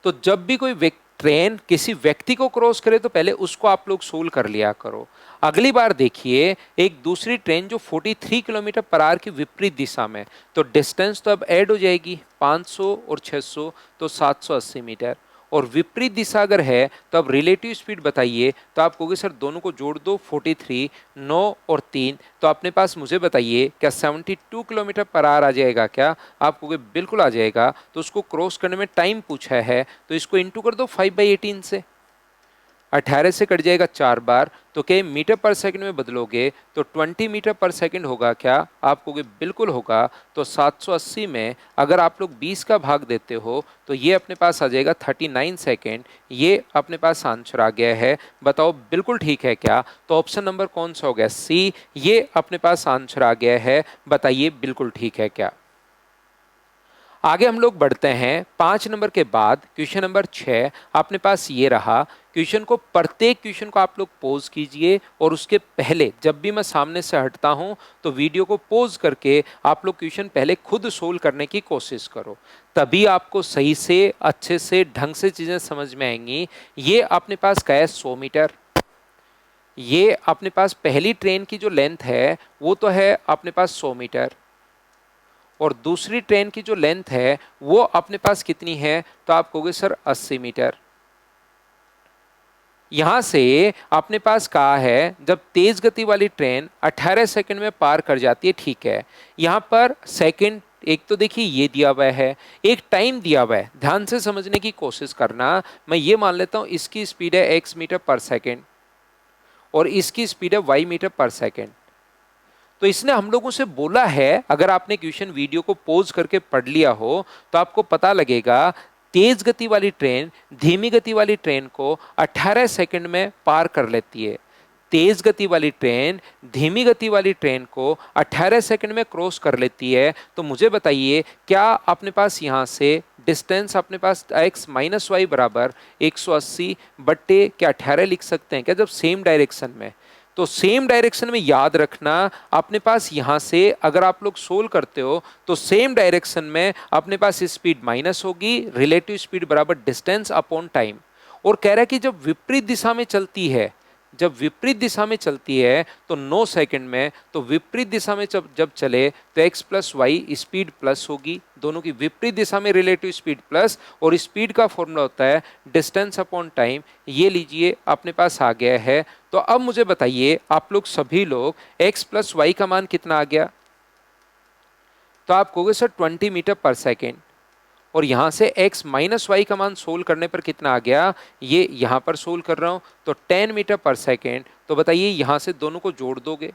तो जब भी कोई ट्रेन किसी व्यक्ति को क्रॉस करे तो पहले उसको आप लोग सोल्व कर लिया करो। अगली बार देखिए एक दूसरी ट्रेन जो 43 किलोमीटर पर आवर की विपरीत दिशा में, तो डिस्टेंस तो अब ऐड हो जाएगी 500 और 600 तो 780 मीटर। और विपरीत दिशा अगर है तो अब रिलेटिव स्पीड बताइए। तो आप कहोगे सर दोनों को जोड़ दो 43, 9 और 3, तो अपने पास मुझे बताइए क्या 72 किलोमीटर पर आवर आ जाएगा क्या? आप कहोगे बिल्कुल आ जाएगा। तो उसको क्रॉस करने में टाइम पूछा है तो इसको इंटू कर दो 5/18 से। 18 से कट जाएगा 4 बार, तो क्या मीटर पर सेकंड में बदलोगे तो 20 मीटर पर सेकंड होगा क्या? आप कहोगे बिल्कुल होगा। तो 780 में अगर आप लोग 20 का भाग देते हो तो ये अपने पास आ जाएगा 39 सेकंड। ये अपने पास आंसर आ गया है। बताओ बिल्कुल ठीक है क्या? तो ऑप्शन नंबर कौन सा हो गया? सी, ये अपने पास आंसर आ गया है। बताइए बिल्कुल ठीक है क्या? आगे हम लोग बढ़ते हैं 5 नंबर के बाद क्वेश्चन नंबर 6 अपने पास ये रहा। क्वेश्चन को, प्रत्येक क्वेश्चन को आप लोग पोज कीजिए और उसके पहले जब भी मैं सामने से हटता हूं तो वीडियो को पोज करके आप लोग क्वेश्चन पहले खुद सोल्व करने की कोशिश करो, तभी आपको सही से, अच्छे से, ढंग से चीजें समझ में आएंगी। ये अपने पास क्या है? 100 मीटर। ये अपने पास पहली ट्रेन की जो लेंथ है वो तो है अपने पास 100 मीटर और दूसरी ट्रेन की जो लेंथ है वो अपने पास कितनी है? तो आप कहोगे सर 80 मीटर। यहां से अपने पास कहा है जब तेज गति वाली ट्रेन 18 सेकंड में पार कर जाती है, ठीक है। यहां पर सेकंड एक तो देखिए ये दिया हुआ है, एक टाइम दिया हुआ है, ध्यान से समझने की कोशिश करना। मैं ये मान लेता हूं इसकी स्पीड है x मीटर पर सेकंड और इसकी स्पीड है y मीटर पर सेकंड। तो इसने हम लोगों से बोला है, अगर आपने क्वेश्चन वीडियो को पॉज करके पढ़ लिया हो तो आपको पता लगेगा तेज गति वाली ट्रेन धीमी गति वाली ट्रेन को 18 सेकंड में पार कर लेती है। तेज गति वाली ट्रेन धीमी गति वाली ट्रेन को 18 सेकंड में क्रॉस कर लेती है, तो मुझे बताइए क्या अपने पास यहाँ से डिस्टेंस अपने पास x माइनस वाई बराबर 180 बट्टे क्या 18 लिख सकते हैं क्या, जब सेम डायरेक्शन में। तो सेम डायरेक्शन में याद रखना अपने पास यहाँ से अगर आप लोग सोल्व करते हो तो सेम डायरेक्शन में अपने पास स्पीड माइनस होगी, रिलेटिव स्पीड बराबर डिस्टेंस अपॉन टाइम। और कह रहा है कि जब विपरीत दिशा में चलती है, जब विपरीत दिशा में चलती है तो 9 सेकंड में, तो विपरीत दिशा में जब चले तो x plus Y speed plus होगी, दोनों की विपरीत दिशा में रिलेटिव स्पीड प्लस, और स्पीड का फॉर्मूला होता है डिस्टेंस अपॉन टाइम। ये लीजिए अपने पास आ गया है। तो अब मुझे बताइए आप लोग सभी लोग x प्लस वाई का मान कितना आ गया, तो आप कहोगे सर 20 मीटर पर सेकेंड, और यहां से x माइनस वाई का मान सोल्व करने पर कितना आ गया, ये यहां पर सोल्व कर रहा हूं तो 10 मीटर पर सेकेंड। तो बताइए यहां से दोनों को जोड़ दोगे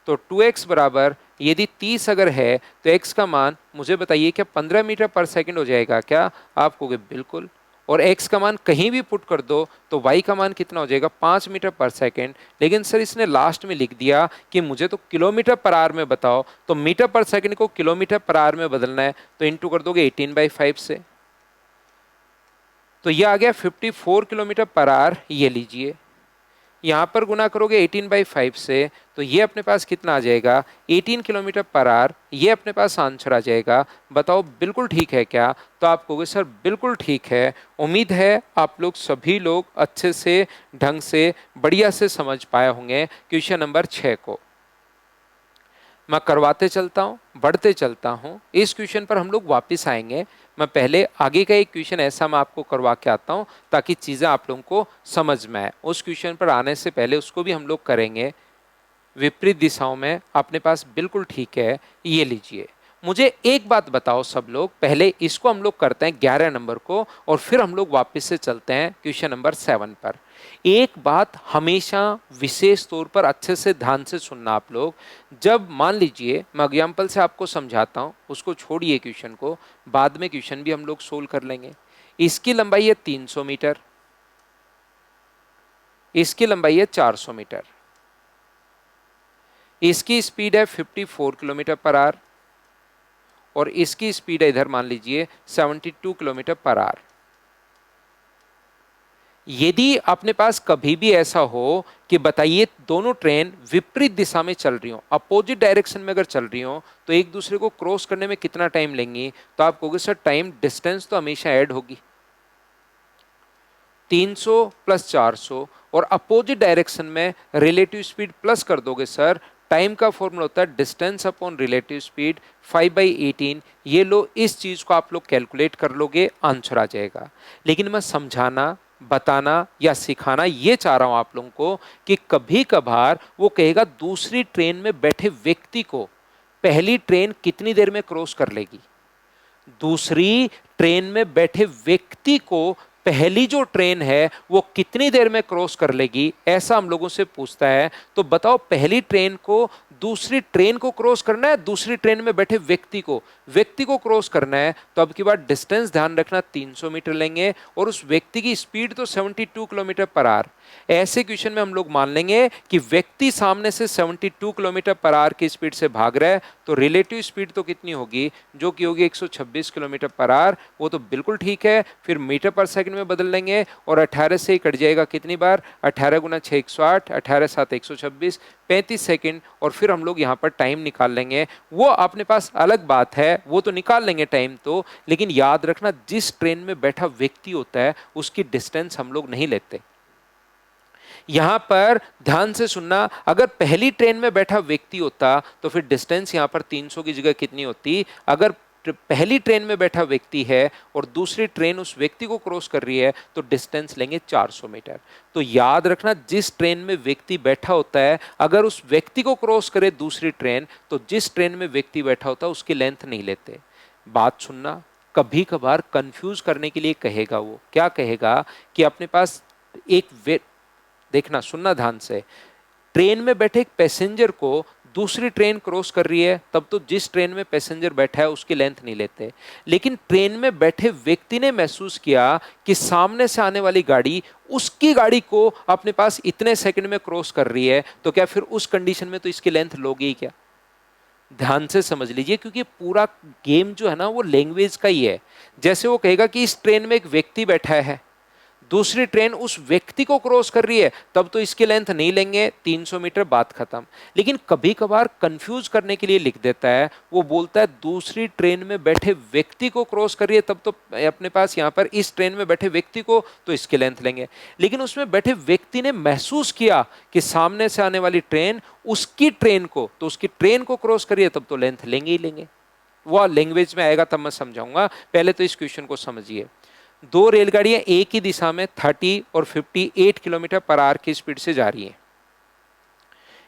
तो 2x बराबर यदि 30 अगर है तो x का मान मुझे बताइए क्या 15 मीटर पर सेकेंड हो जाएगा क्या, आप कहोगे बिल्कुल। और x का मान कहीं भी पुट कर दो तो y का मान कितना हो जाएगा 5 मीटर पर सेकेंड। लेकिन सर इसने लास्ट में लिख दिया कि मुझे तो किलोमीटर पर आवर में बताओ, तो मीटर पर सेकेंड को किलोमीटर पर आवर में बदलना है तो इंटू कर दोगे 18/5 से, तो ये आ गया 54 किलोमीटर पर आवर। ये लीजिए यहाँ पर गुना करोगे 18/5 से तो ये अपने पास कितना आ जाएगा 18 किलोमीटर पर आवर। ये अपने पास आंसर आ जाएगा। बताओ बिल्कुल ठीक है क्या, तो आप कहोगे सर बिल्कुल ठीक है। उम्मीद है आप लोग सभी लोग अच्छे से ढंग से बढ़िया से समझ पाए होंगे क्वेश्चन नंबर 6 को। मैं करवाते चलता हूँ, बढ़ते चलता हूँ, इस क्वेश्चन पर हम लोग वापस आएंगे। मैं पहले आगे का एक क्वेश्चन ऐसा मैं आपको करवा के आता हूँ ताकि चीज़ें आप लोगों को समझ में आए। उस क्वेश्चन पर आने से पहले उसको भी हम लोग करेंगे विपरीत दिशाओं में। अपने पास बिल्कुल ठीक है। ये लीजिए मुझे एक बात बताओ सब लोग, पहले इसको हम लोग करते हैं 11 नंबर को और फिर हम लोग वापस से चलते हैं क्वेश्चन नंबर 7 पर। एक बात हमेशा विशेष तौर पर अच्छे से ध्यान से सुनना आप लोग। जब मान लीजिए मैं एग्जाम्पल से आपको समझाता हूँ, उसको छोड़िए क्वेश्चन को, बाद में क्वेश्चन भी हम लोग सोल्व कर लेंगे। इसकी लंबाई है 300 मीटर, इसकी लंबाई है 400 मीटर, इसकी स्पीड है 54 किलोमीटर पर आवर और इसकी स्पीड है इधर मान लीजिए 72 किलोमीटर पर आवर। यदि अपने पास कभी भी ऐसा हो कि बताइए दोनों ट्रेन विपरीत दिशा में चल रही हो, अपोजिट डायरेक्शन में अगर चल रही हो, तो एक दूसरे को क्रॉस करने में कितना टाइम लेंगी, तो आप कहोगे सर टाइम डिस्टेंस तो हमेशा ऐड होगी। 300 प्लस 400 और अपोजिट डायरेक्शन में रिलेटिव स्पीड प्लस कर दोगे सर, टाइम का फॉर्मूला होता है डिस्टेंस अपॉन रिलेटिव स्पीड 5/18। ये लो, इस चीज को आप लोग कैलकुलेट कर लोगे, आंसर आ जाएगा। लेकिन मैं समझाना, बताना या सिखाना ये चाह रहा हूं आप लोगों को कि कभी कभार वो कहेगा दूसरी ट्रेन में बैठे व्यक्ति को पहली ट्रेन कितनी देर में क्रॉस कर लेगी, दूसरी ट्रेन में बैठे व्यक्ति को पहली जो ट्रेन है वो कितनी देर में क्रॉस कर लेगी, ऐसा हम लोगों से पूछता है। तो बताओ पहली ट्रेन को दूसरी ट्रेन को क्रॉस करना है, दूसरी ट्रेन में बैठे व्यक्ति को क्रॉस करना है, तो अब की बात डिस्टेंस ध्यान रखना 300 मीटर लेंगे और उस व्यक्ति की स्पीड तो 72 किलोमीटर पर आवर। ऐसे क्वेश्चन में हम लोग मान लेंगे कि व्यक्ति सामने से 72 किलोमीटर पर आवर की स्पीड से भाग रहा है, तो रिलेटिव स्पीड तो कितनी होगी, जो कि होगी 126 किलोमीटर पर आवर। वो तो बिल्कुल ठीक है। फिर मीटर पर सेकंड में बदल लेंगे और 18 से ही कट जाएगा कितनी बार, 18 गुना 6 108, 18 7 126, 35 सेकंड। और फिर हम लोग यहाँ पर टाइम निकाल लेंगे। वो अपने पास अलग बात है, वो तो निकाल लेंगे टाइम तो, लेकिन याद रखना जिस ट्रेन में बैठा व्यक्ति होता है उसकी डिस्टेंस हम लोग नहीं लेते। यहां पर ध्यान से सुनना, अगर पहली ट्रेन में बैठा व्यक्ति होता तो फिर डिस्टेंस यहां पर 300 की जगह कितनी होती। अगर पहली ट्रेन में बैठा व्यक्ति है और दूसरी ट्रेन उस व्यक्ति को क्रॉस कर रही है तो डिस्टेंस लेंगे 400 मीटर। तो याद रखना जिस ट्रेन में व्यक्ति बैठा होता है, अगर उस व्यक्ति को क्रॉस करे दूसरी ट्रेन, तो जिस ट्रेन में व्यक्ति बैठा होता है उसकी लेंथ नहीं लेते। बात सुनना, कभी कभार कंफ्यूज करने के लिए कहेगा, वो क्या कहेगा कि अपने पास एक देखना सुनना ध्यान से, ट्रेन में बैठे एक पैसेंजर को दूसरी ट्रेन क्रॉस कर रही है तब तो जिस ट्रेन में पैसेंजर बैठा है उसकी लेंथ नहीं लेते, लेकिन ट्रेन में बैठे व्यक्ति ने महसूस किया कि सामने से आने वाली गाड़ी उसकी गाड़ी को अपने पास इतने सेकंड में क्रॉस कर रही है, तो क्या फिर उस कंडीशन में तो इसकी लेंथ लोगे ही क्या? ध्यान से समझ लीजिए, क्योंकि पूरा गेम जो है ना वो लैंग्वेज का ही है। जैसे वो कहेगा कि इस ट्रेन में एक व्यक्ति बैठा है, दूसरी ट्रेन उस व्यक्ति को क्रॉस कर रही है, तब तो इसकी लेंथ नहीं लेंगे, 300 मीटर, बात खत्म। लेकिन कभी कभार कंफ्यूज करने के लिए लिख देता है, वो बोलता है दूसरी ट्रेन में बैठे व्यक्ति को क्रॉस कर रही है, तब तो अपने पास यहां पर इस ट्रेन में बैठे व्यक्ति को तो इसकी लेंथ लेंगे। लेकिन उसमें बैठे व्यक्ति ने महसूस किया कि सामने से आने वाली ट्रेन उसकी ट्रेन को, तो उसकी ट्रेन को क्रॉस करिए, तब तो लेंथ लेंगे ही लेंगे। वो लैंग्वेज में आएगा तब मैं समझाऊंगा, पहले तो इस क्वेश्चन को समझिए। दो रेलगाड़ियां एक ही दिशा में 30 और 58 किलोमीटर पर आवर की स्पीड से जा रही हैं।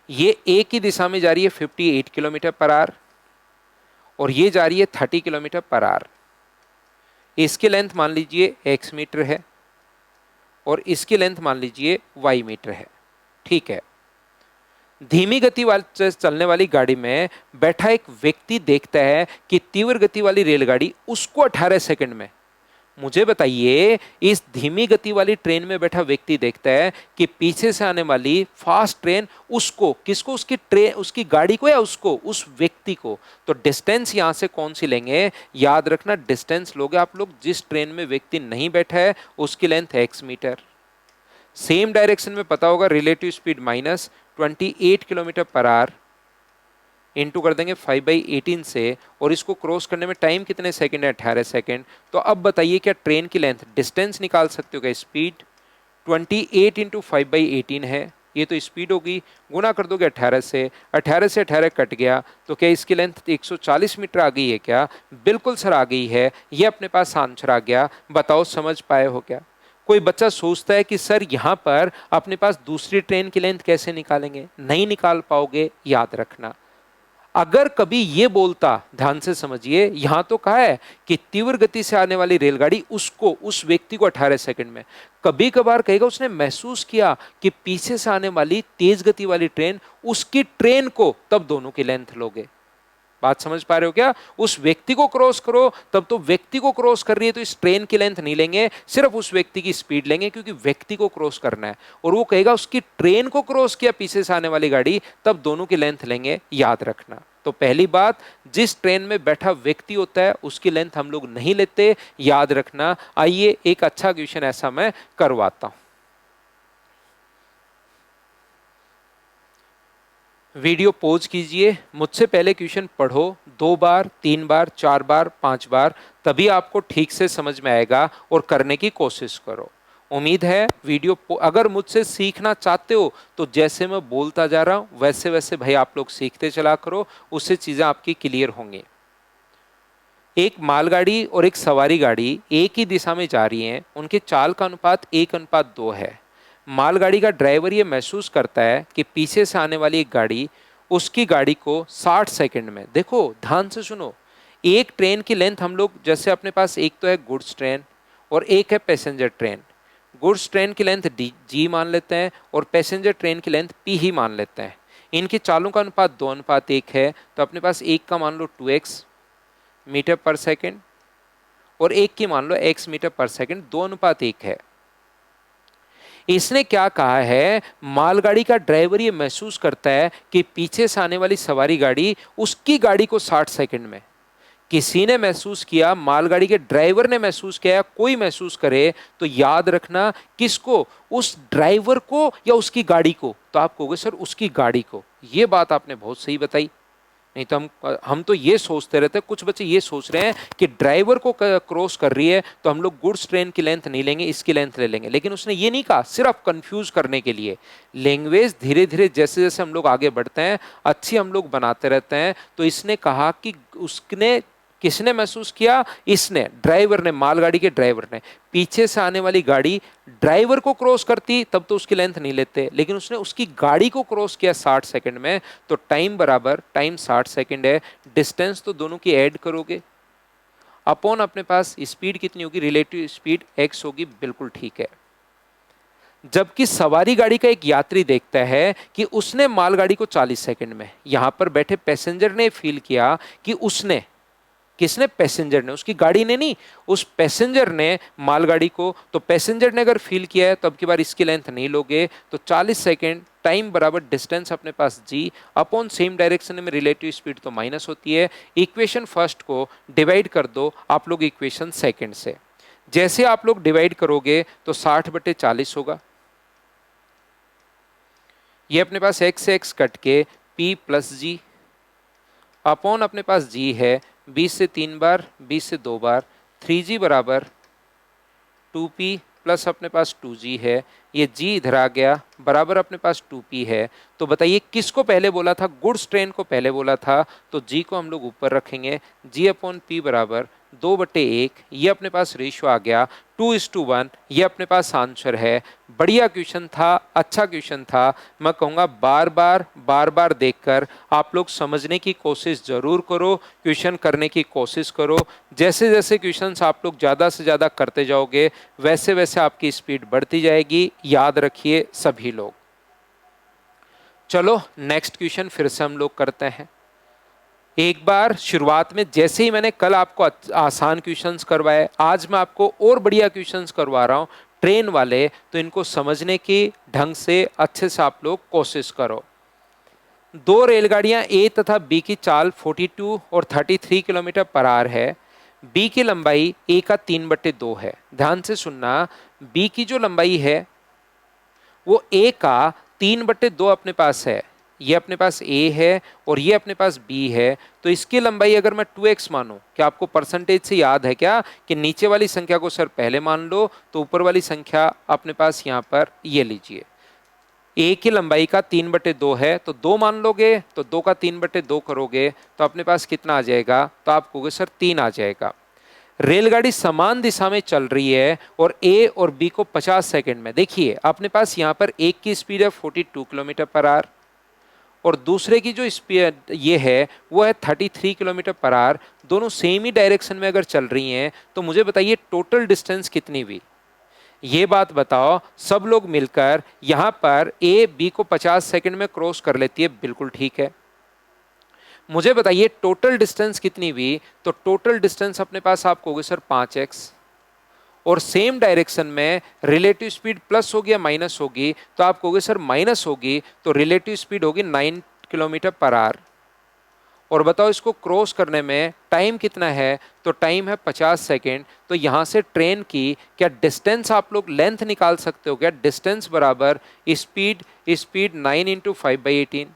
ये एक ही दिशा में जा रही है 58 किलोमीटर पर आवर, और ये जा रही है 30 किलोमीटर पर आवर। इसकी लेंथ मान लीजिए x मीटर है और इसकी लेंथ मान लीजिए y मीटर है। ठीक है, धीमी गति वाली चलने वाली गाड़ी में बैठा एक व्यक्ति देखता है कि तीव्र गति वाली रेलगाड़ी उसको 18 सेकंड में, मुझे बताइए इस धीमी गति वाली ट्रेन में बैठा व्यक्ति देखता है कि पीछे से आने वाली फास्ट ट्रेन उसको, किसको, उसकी ट्रेन, उसकी गाड़ी को या उसको, उस व्यक्ति को, तो डिस्टेंस यहां से कौन सी लेंगे? याद रखना डिस्टेंस लोगे आप लोग जिस ट्रेन में व्यक्ति नहीं बैठा है उसकी length x metre. Same direction में पता होगा relative speed minus 28 kilometre per hour into कर देंगे 5/18 से, और इसको क्रॉस करने में टाइम कितने सेकंड है? 18 सेकंड। तो अब बताइए क्या ट्रेन की लेंथ, डिस्टेंस निकाल सकते हो क्या? स्पीड 28 इंटू 5/18 है, ये तो स्पीड होगी, गुना कर दोगे 18 से, 18 से 18 कट गया, तो क्या इसकी लेंथ 140 मीटर आ गई है क्या? बिल्कुल सर आ गई है, ये अपने पास आंसर आ गया। बताओ समझ पाए हो क्या? कोई बच्चा सोचता है कि सर यहाँ पर अपने पास दूसरी ट्रेन की लेंथ कैसे निकालेंगे? नहीं निकाल पाओगे, याद रखना। अगर कभी ये बोलता, ध्यान से समझिए, यहां तो कहा है कि तीव्र गति से आने वाली रेलगाड़ी उसको, उस व्यक्ति को 18 सेकंड में, कभी कभार कहेगा उसने महसूस किया कि पीछे से आने वाली तेज गति वाली ट्रेन उसकी ट्रेन को, तब दोनों की लेंथ लोगे। बात समझ पा रहे हो क्या? उस व्यक्ति को क्रॉस करो, तब तो व्यक्ति को क्रॉस कर रही है तो इस ट्रेन की लेंथ नहीं लेंगे, सिर्फ उस व्यक्ति की स्पीड लेंगे, क्योंकि व्यक्ति को क्रॉस करना है। और वो कहेगा उसकी ट्रेन को क्रॉस किया पीछे से आने वाली गाड़ी, तब दोनों की लेंथ लेंगे, याद रखना। तो पहली बात, जिस ट्रेन में बैठा व्यक्ति होता है उसकी लेंथ हम लोग नहीं लेते, याद रखना। आइए एक अच्छा क्वेश्चन ऐसा मैं करवाता हूं। वीडियो पॉज कीजिए, मुझसे पहले क्वेश्चन पढ़ो 2 बार, 3 बार, 4 बार, 5 बार, तभी आपको ठीक से समझ में आएगा, और करने की कोशिश करो। उम्मीद है वीडियो, अगर मुझसे सीखना चाहते हो तो जैसे मैं बोलता जा रहा हूं वैसे वैसे भाई आप लोग सीखते चला करो, उससे चीजें आपकी क्लियर होंगी। एक मालगाड़ी और एक सवारी गाड़ी एक ही दिशा में जा रही हैं, उनके चाल का अनुपात 1:2 है। मालगाड़ी का ड्राइवर ये महसूस करता है कि पीछे से आने वाली एक गाड़ी उसकी गाड़ी को 60 सेकंड में, देखो ध्यान से सुनो, एक ट्रेन की लेंथ हम लोग, जैसे अपने पास एक तो है गुड्स ट्रेन और एक है पैसेंजर ट्रेन। गुड्स ट्रेन की लेंथ जी मान लेते हैं और पैसेंजर ट्रेन की लेंथ पी ही मान लेते हैं। इनके चालों का अनुपात 2:1 है, तो अपने पास एक का मान लो 2x मीटर पर सेकंड और एक की मान लो x मीटर पर सेकंड, 2:1 है। इसने क्या कहा है, मालगाड़ी का ड्राइवर ये महसूस करता है कि पीछे से आने वाली सवारी गाड़ी उसकी गाड़ी को 60 सेकंड में, किसी ने महसूस किया, मालगाड़ी के ड्राइवर ने महसूस किया, कोई महसूस करे, तो याद रखना किसको, उस ड्राइवर को या उसकी गाड़ी को? तो आप कहोगे सर उसकी गाड़ी को। ये बात आपने बहुत सही बताई। नहीं तो हम तो ये सोचते रहते हैं, कुछ बच्चे ये सोच रहे हैं कि ड्राइवर को क्रॉस कर रही है तो हम लोग गुड्स ट्रेन की लेंथ नहीं लेंगे, इसकी लेंथ ले लेंगे। लेकिन उसने ये नहीं कहा, सिर्फ कंफ्यूज करने के लिए। लैंग्वेज धीरे धीरे जैसे जैसे हम लोग आगे बढ़ते हैं अच्छी हम लोग बनाते रहते हैं। तो इसने कहा कि उसने, किसने महसूस किया? इसने, ड्राइवर ने, मालगाड़ी के ड्राइवर ने। पीछे से आने वाली गाड़ी ड्राइवर को क्रॉस करती तब तो उसकी लेंथ नहीं लेते, लेकिन उसने उसकी गाड़ी को क्रॉस किया 60 सेकंड में, तो टाइम बराबर, टाइम 60 सेकंड है, डिस्टेंस तो दोनों की ऐड करोगे, अपॉन अपने पास स्पीड कितनी होगी, रिलेटिव स्पीड x होगी, बिल्कुल ठीक है। जबकि सवारी गाड़ी का एक यात्री देखता है कि उसने मालगाड़ी को 40 सेकंड में, यहां पर बैठे पैसेंजर ने फील किया कि उसने, किसने, पैसेंजर ने, उसकी गाड़ी ने नहीं, उस पैसेंजर ने मालगाड़ी को, तो पैसेंजर ने अगर फील किया है तो अब की बार इसकी लेंथ नहीं लोगे, तो 40 सेकंड टाइम बराबर डिस्टेंस अपने पास जी अपॉन सेम डायरेक्शन में रिलेटिव स्पीड तो माइनस होती है। इक्वेशन फर्स्ट को डिवाइड कर दो आप लोग इक्वेशन सेकंड से। जैसे आप लोग डिवाइड करोगे तो 60/40 होगा, ये अपने पास x से x कट के p प्लस जी अपॉन अपने पास g है 20 से 3 बार 20 से 2 बार 3g बराबर 2p प्लस अपने पास 2g है, ये g इधर आ गया बराबर अपने पास 2p है। तो बताइए किसको पहले बोला था, गुड्स ट्रेन को पहले बोला था, तो g को हम लोग ऊपर रखेंगे, g अपॉन p बराबर 2/1, ये अपने पास रेशियो आ गया 2:1, ये अपने पास आंसर है। बढ़िया क्वेश्चन था, अच्छा क्वेश्चन था। मैं कहूँगा बार बार देखकर आप लोग समझने की कोशिश जरूर करो, क्वेश्चन करने की कोशिश करो। जैसे जैसे क्वेश्चंस आप लोग ज़्यादा से ज़्यादा करते जाओगे वैसे वैसे आपकी स्पीड बढ़ती जाएगी, याद रखिए सभी लोग। चलो नेक्स्ट क्वेश्चन फिर से हम लोग करते हैं। एक बार शुरुआत में जैसे ही मैंने कल आपको आसान क्वेश्चंस करवाए, आज मैं आपको और बढ़िया क्वेश्चंस करवा रहा हूं ट्रेन वाले, तो इनको समझने की ढंग से अच्छे से आप लोग कोशिश करो। दो रेलगाड़ियां ए तथा बी की चाल 42 और 33 किलोमीटर पर आवर है। बी की लंबाई ए का 3/2 है। ध्यान से सुनना, बी की जो लंबाई है वो ए का 3/2 अपने पास है, ये अपने पास ए है और ये अपने पास बी है। तो इसकी लंबाई अगर मैं 2x मानूं, क्या आपको परसेंटेज से याद है क्या कि नीचे वाली संख्या को सर पहले मान लो, तो ऊपर वाली संख्या अपने पास यहां पर ये लीजिए, ए की लंबाई का 3/2 है, तो 2 मान लोगे, तो 2 का 3/2 करोगे तो अपने पास कितना आ जाएगा, तो आप कहोगे सर 3 आ जाएगा। रेलगाड़ी समान दिशा में चल रही है और ए और बी को 50 सेकंड में, देखिए अपने पास यहां पर एक की स्पीड है 42 किलोमीटर पर आवर और दूसरे की जो स्पीड ये है वो है 33 किलोमीटर पर आवर। दोनों सेम ही डायरेक्शन में अगर चल रही हैं तो मुझे बताइए टोटल डिस्टेंस कितनी हुई, ये बात बताओ। सब लोग मिलकर यहां पर ए बी को 50 सेकंड में क्रॉस कर लेती है, बिल्कुल ठीक है। मुझे बताइए टोटल डिस्टेंस कितनी हुई, तो टोटल डिस्टेंस अपने पास आप कहोगे सर 5x, और सेम डायरेक्शन में रिलेटिव स्पीड प्लस होगी या माइनस होगी, तो आप कहोगे सर माइनस होगी, तो रिलेटिव स्पीड होगी 9 किलोमीटर पर आवर। और बताओ इसको क्रॉस करने में टाइम कितना है, तो टाइम है 50 सेकेंड। तो यहाँ से ट्रेन की क्या डिस्टेंस आप लोग लेंथ निकाल सकते हो क्या, डिस्टेंस बराबर स्पीड, स्पीड 9 × 5/18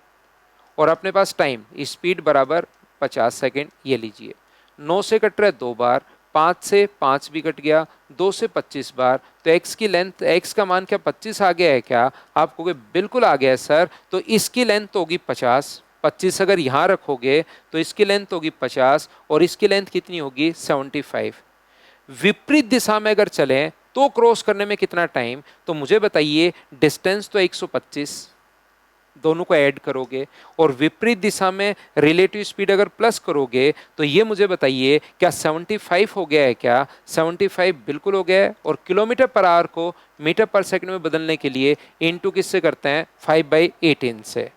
और अपने पास टाइम स्पीड बराबर 50 सेकेंड। ये लीजिए 9 से कट रहा है 2 बार, 5 से 5 भी कट गया, 2 से 25 बार, तो x की लेंथ, x का मान क्या 25 आ गया है क्या, आप कहोगे बिल्कुल आ गया है सर। तो इसकी लेंथ होगी 50, 25 अगर यहाँ रखोगे तो इसकी लेंथ होगी 50 और इसकी लेंथ कितनी होगी 75। विपरीत दिशा में अगर चलें तो क्रॉस करने में कितना टाइम, तो मुझे बताइए डिस्टेंस तो 125, दोनों को ऐड करोगे और विपरीत दिशा में रिलेटिव स्पीड अगर प्लस करोगे तो ये मुझे बताइए क्या 75 हो गया है क्या, 75 बिल्कुल हो गया है। और किलोमीटर पर आवर को मीटर पर सेकंड में बदलने के लिए इनटू किससे करते हैं, 5/18 से।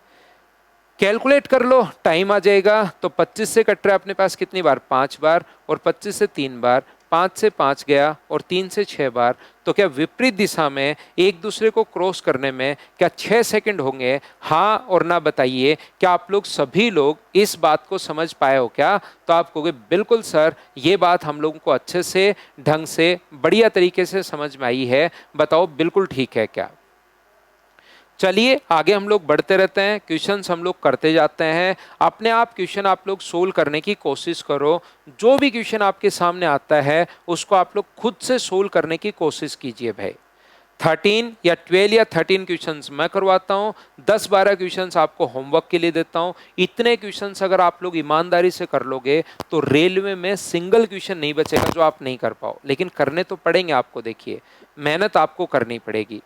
कैलकुलेट कर लो, टाइम आ जाएगा। तो 25 से कट रहा है अपने पास कितनी बार, 5 बार, और 25 से 3 बार, 5 से 5 गया और 3 से 6 बार। तो क्या विपरीत दिशा में एक दूसरे को क्रॉस करने में क्या 6 सेकंड होंगे, हाँ और ना बताइए। क्या आप लोग सभी लोग इस बात को समझ पाए हो क्या, तो आप कहोगे बिल्कुल सर ये बात हम लोगों को अच्छे से ढंग से बढ़िया तरीके से समझ में आई है, बताओ बिल्कुल ठीक है क्या। चलिए आगे हम लोग बढ़ते रहते हैं, क्वेश्चंस हम लोग करते जाते हैं। अपने आप क्वेश्चन आप लोग सोल्व करने की कोशिश करो, जो भी क्वेश्चन आपके सामने आता है उसको आप लोग खुद से सोल्व करने की कोशिश कीजिए भाई। 13 या 12 या 13 क्वेश्चंस मैं करवाता हूँ, 10-12 क्वेश्चंस आपको होमवर्क के लिए देता हूँ। इतने क्वेश्चंस अगर आप लोग ईमानदारी से कर लोगे तो रेलवे में सिंगल क्वेश्चन नहीं बचेगा जो आप नहीं कर पाओ, लेकिन करने तो पड़ेंगे आपको। देखिए मेहनत आपको करनी पड़ेगी।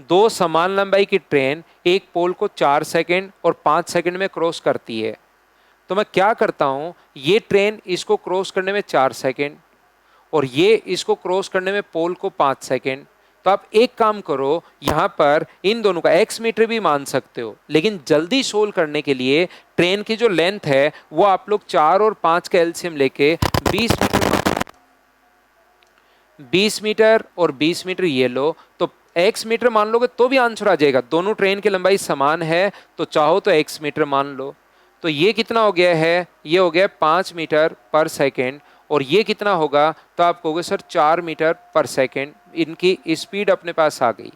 दो समान लंबाई की ट्रेन एक पोल को 4 सेकंड और 5 सेकंड में क्रॉस करती है। तो मैं क्या करता हूं, ये ट्रेन इसको क्रॉस करने में 4 सेकंड और ये इसको क्रॉस करने में पोल को 5 सेकंड, तो आप एक काम करो, यहां पर इन दोनों का x मीटर भी मान सकते हो, लेकिन जल्दी सोल्व करने के लिए ट्रेन की जो लेंथ है वो आप लोग 4 और 5 का एलसीएम लेके 20 मीटर और 20 मीटर ये लो, तो x मीटर मान लोगे तो भी आंसर आ जाएगा। दोनों ट्रेन की लंबाई समान है तो चाहो तो x मीटर मान लो। तो ये कितना हो गया है, ये हो गया 5 मीटर पर सेकेंड, और ये कितना होगा, तो आप कहोगे सर 4 मीटर पर सेकेंड। इनकी स्पीड अपने पास आ गई।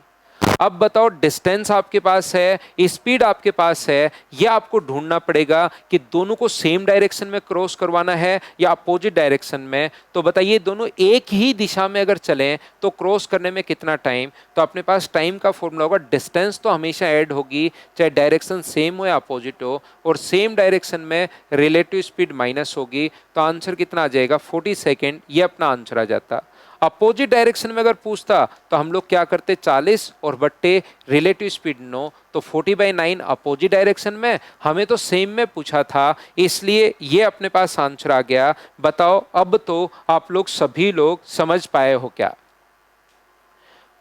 अब बताओ, डिस्टेंस आपके पास है, स्पीड आपके पास है, यह आपको ढूंढना पड़ेगा कि दोनों को सेम डायरेक्शन में क्रॉस करवाना है या अपोजिट डायरेक्शन में। तो बताइए, दोनों एक ही दिशा में अगर चलें तो क्रॉस करने में कितना टाइम। तो अपने पास टाइम का फॉर्मूला होगा, डिस्टेंस तो हमेशा ऐड होगी चाहे डायरेक्शन सेम हो या अपोजिट हो, और सेम डायरेक्शन में रिलेटिव स्पीड माइनस होगी। तो आंसर कितना आ जाएगा, 40 सेकेंड। ये अपना आंसर आ जाता। अपोजिट डायरेक्शन में अगर पूछता तो हम लोग क्या करते, 40 और बट्टे रिलेटिव स्पीड 9, तो 40/9 अपोजिट डायरेक्शन में। हमें तो सेम में पूछा था, इसलिए ये अपने पास आंसर आ गया। बताओ, अब तो आप लोग सभी लोग समझ पाए हो क्या?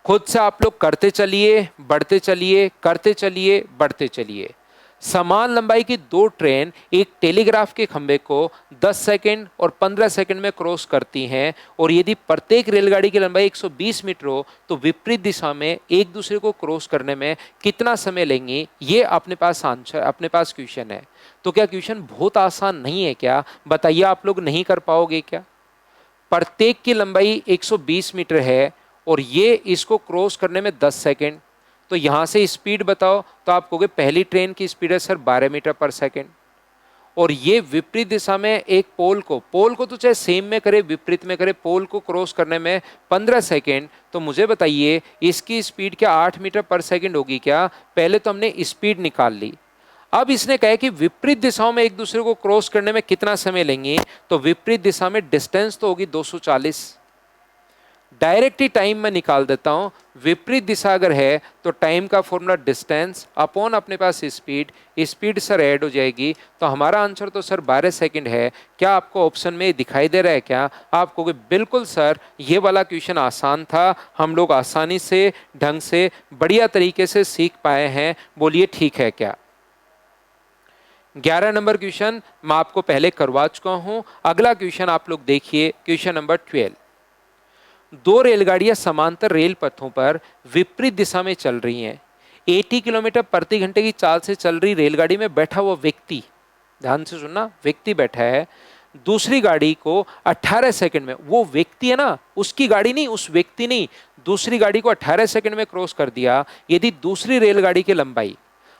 खुद से आप लोग करते चलिए, बढ़ते चलिए, करते चलिए, बढ़ते चलिए। समान लंबाई की दो ट्रेन एक टेलीग्राफ के खंभे को 10 सेकंड और 15 सेकंड में क्रॉस करती हैं, और यदि प्रत्येक रेलगाड़ी की लंबाई 120 मीटर हो तो विपरीत दिशा में एक दूसरे को क्रॉस करने में कितना समय लेंगी। ये अपने पास आंसर, अपने पास क्वेश्चन है। तो क्या क्वेश्चन बहुत आसान नहीं है क्या? बताइए, आप लोग नहीं कर पाओगे क्या? प्रत्येक की लंबाई 120 मीटर है और ये इसको क्रॉस करने में 10 सेकंड। तो यहां से स्पीड बताओ, तो आप कहोगे पहली ट्रेन की स्पीड है सर 12 मीटर पर सेकंड, और ये विपरीत दिशा में एक पोल को तो चाहे सेम में करे विपरीत में करे, पोल को क्रॉस करने में 15 सेकंड। तो मुझे बताइए, इसकी स्पीड क्या 8 मीटर पर सेकंड होगी क्या? पहले तो हमने स्पीड निकाल ली। अब इसने कहा कि विपरीत दिशाओं में एक दूसरे को क्रॉस करने में कितना समय लेंगे। तो विपरीत दिशा में डिस्टेंस तो होगी 240। डायरेक्ट ही टाइम में निकाल देता हूं। विपरीत दिशा अगर है तो टाइम का फॉर्मूला डिस्टेंस अपॉन अपने पास स्पीड, स्पीड सर ऐड हो जाएगी। तो हमारा आंसर तो सर 12 सेकंड है। क्या आपको ऑप्शन में दिखाई दे रहा है क्या? आप कहोगे बिल्कुल सर, ये वाला क्वेश्चन आसान था, हम लोग आसानी से, ढंग से, बढ़िया तरीके से सीख पाए हैं। बोलिए ठीक है क्या? 11 नंबर क्वेश्चन मैं आपको पहले करवा चुका हूं। अगला क्वेश्चन आप लोग देखिए, क्वेश्चन नंबर 12। दो रेलगाड़ियां समांतर रेल पथों पर विपरीत दिशा में चल रही हैं। 80 किलोमीटर प्रति घंटे की चाल से चल रही रेलगाड़ी में बैठा हुआ व्यक्ति, ध्यान से सुनना, व्यक्ति बैठा है, दूसरी गाड़ी को 18 सेकंड में, वो व्यक्ति है ना, उसकी गाड़ी नहीं, उस व्यक्ति नहीं, दूसरी गाड़ी को 18 सेकंड में क्रॉस कर दिया। यदि दूसरी रेलगाड़ी की लंबाई,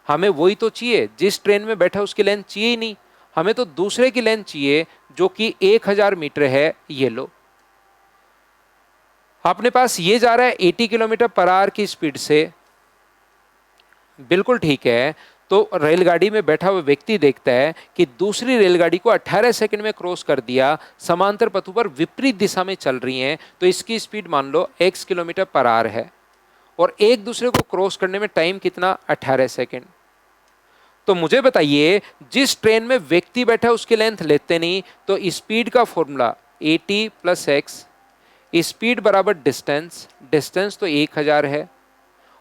हमें वही तो चाहिए, जिस ट्रेन में बैठा उसकी लेंथ चाहिए ही नहीं, हमें तो दूसरे की लेंथ चाहिए जो कि 1000 मीटर है। ये लो, अपने पास ये जा रहा है 80 किलोमीटर पर आवर की स्पीड से, बिल्कुल ठीक है। तो रेलगाड़ी में बैठा हुआ व्यक्ति देखता है कि दूसरी रेलगाड़ी को 18 सेकंड में क्रॉस कर दिया, समांतर पथों पर विपरीत दिशा में चल रही हैं, तो इसकी स्पीड मान लो x किलोमीटर पर आवर है, और एक दूसरे को क्रॉस करने में टाइम कितना, 18 सेकंड। तो मुझे बताइए, जिस ट्रेन में व्यक्ति बैठा उसकी लेंथ लेते नहीं, तो स्पीड का फॉर्मूला 80 + x, स्पीड बराबर डिस्टेंस, डिस्टेंस तो 1000 है,